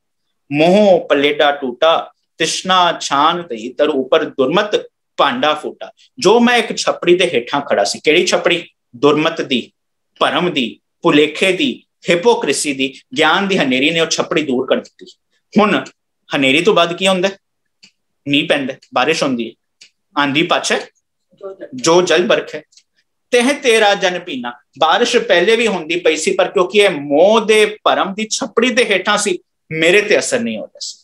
मोह पलेडा टूटा, तृष्णा छान तई, तर ऊपर दुर्मत पांडा फूटा। जो मैं एक छपड़ी दे हेठां खड़ा सी, केड़ी छपड़ी? दुर्मत दी, भरम दी, भुलेखे दी, हिपोक्रेसी दी, ज्ञान दी हनेरी ने वो छपड़ी दूर कर दी। हुण हनेरी तो बाद की हुंदा? मींह पैंदा, बारिश हुंदी है, आंधी पाछे जो जल बरखे, तेह तेरा जन पीना। बारिश पहले भी होंदी पई सी, पर क्योंकि ये मोह दे भरम दी छपड़ी दे हेठां सी, मेरे ते असर नहीं होता सी।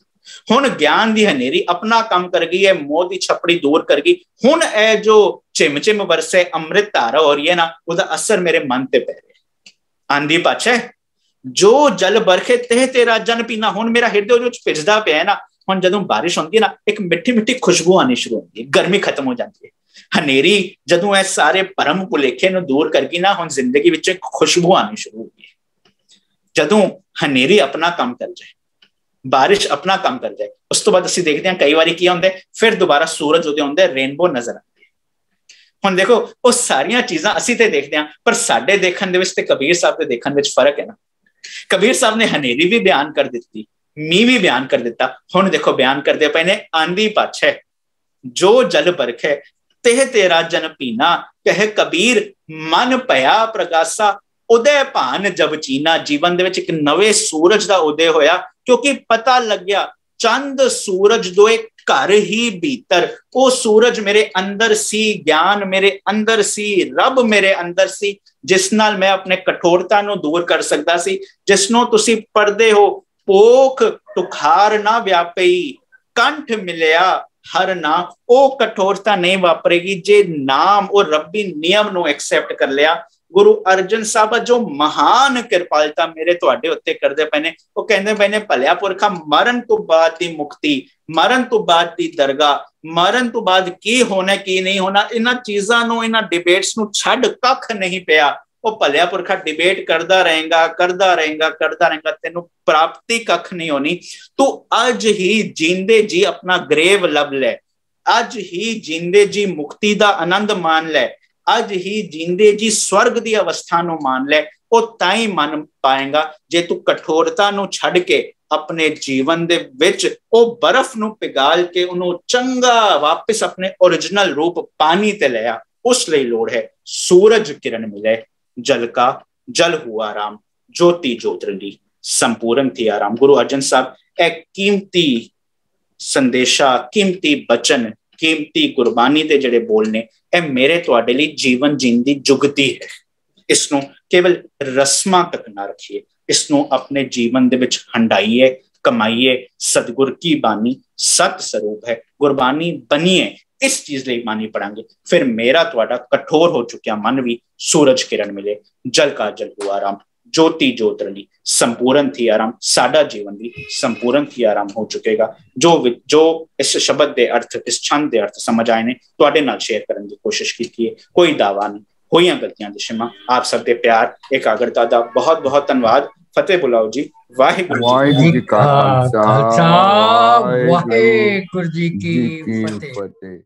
हुण ज्ञान दी हनेरी अपना काम कर गई है, मोह दी छपड़ी दूर कर गई। हुण ए जो चिम चिम बरसे अमृत धारा हो रही है ना, उहदा असर मेरे मन ते पै रहा। आंधी पाछे जो जल बरखे, तेह तेरा जन पीना। हुण मेरा हिरदे जो भिजदा पिया है ना, हुण जदों बारिश होंदी है ना, एक मिठी मिठी खुशबू आनी शुरू होंदी है, गर्मी खत्म हो जाती है। हनेरी जदों ए सारे भरम भुलेखे नूं दूर करगी ना, हुण जिंदगी विच एक खुशबू आनी शुरू होगी। जदों हनेरी अपना काम कर जाए, बारिश अपना काम कर जाए, उस तो बाद असीं देखते हैं कई बारी की हुंदा है, फिर दोबारा सूरज उदय हुंदा है, रेनबो नजर आती है। हुण देखो वो सारियां चीज़ां असीं ते देखते हैं, पर साडे देखण दे विच ते कबीर साहब दे देखण विच फर्क है ना। कबीर साहब ने हनेरी भी बयान कर दी, मींह भी बयान कर दिता। हुण देखो बयान करदे पए ने, आंधी पाछे जो जल बरखे, तेह तेरा जन पीना, कह कबीर मन पया प्रगासा, उदय भान जब चीना। जीवन दे विच एक नवे सूरज दा उदय होया, क्योंकि पता लग्या चंद सूरज दो एक घर ही भीतर। वो सूरज मेरे अंदर सी, ज्ञान मेरे अंदर सी, रब मेरे अंदर सी, जिस नाल मैं अपने कठोरता नूं दूर कर सकदा सी। जिसनों तुसी पढ़दे हो, पोख तुखार ना व्यापई, कंठ मिलिया हर ना, वो कठोरता नहीं वापरेगी जे नाम और रब्बी नियम नूं एक्सेप्ट कर लिया। गुरु अर्जन साहब जो महान कृपालता मेरे तुहाडे उत्ते करदे पए ने, वो कहंदे पए ने, भलिया पुरखा मरण तो बाद दी मुक्ति, मरण तो बाद दी दरगाह, मरण तो बाद की होना की नहीं होना, इन्हां चीज़ां नूं, इन्हां डिबेट्स नूं छड्ड कख नहीं पिया। वो भलिया पुरखा डिबेट करता रहेगा, करता रहेगा, करता रहेगा, तेनू प्राप्ति कख नहीं होनी। तू अज ही जींदे जी अपना ग्रेव लब ले, अज ही जींदे जी मुक्ति दा आनंद मान ले, अज ही जींदे जी स्वर्ग दी अवस्था नूं मान ले। ਉਹ ਤਾਂ ਹੀ ਮੰਨ ਪਾਏਗਾ ਜੇ ਤੂੰ ਕਠੋਰਤਾ ਨੂੰ ਛੱਡ ਕੇ ਆਪਣੇ ਜੀਵਨ ਦੇ ਵਿੱਚ ਉਹ ਬਰਫ਼ ਨੂੰ ਪਿਘਾਲ ਕੇ ਉਹਨੂੰ ਚੰਗਾ ਵਾਪਸ ਆਪਣੇ ओरिजिनल रूप पानी ते लिया। उस लिए लोड़ है सूरज किरण मिले, जल का जल हुआ राम, ज्योति ज्योत रंगी, संपूर्ण थी आराम। गुरु अर्जन साहब एक कीमती संदेशा, कीमती बचन, कीमती गुरबानी दे जड़े बोलने ए मेरे तुहाडे लई जीवन जीण दी जुगती है। इसनों केवल रस्मां तक ना रखिए, इसनों अपने जीवन दे विच हंडाइए, कमाइए। सतगुर की बानी सत स्वरूप है, गुरबानी बनिए, इस चीज ਲਈ ਬਾਣੀ ਪੜਾਂਗੇ। फिर मेरा तुहाडा कठोर हो चुकिया मन भी सूरज किरण मिले, जल का जल हुआ राम, ज्योति ज्योत रंगी, संपूर्ण थी आराम। साडा जीवन भी संपूर्ण थी आराम हो चुकेगा। जो इस शब्द दे अर्थ, इस छंद दे अर्थ समझ आए ने तुहाडे नाल शेयर करने की कोशिश की है। कोई दावा नहीं, होईयां गलतियां दी क्षमा। आप सब दे प्यार एकाग्रता दा बहुत बहुत धन्यवाद। फतेह बुलाओ जी। वाहिगुरू जी का खालसा, वाहिगुरू जी की फतेह।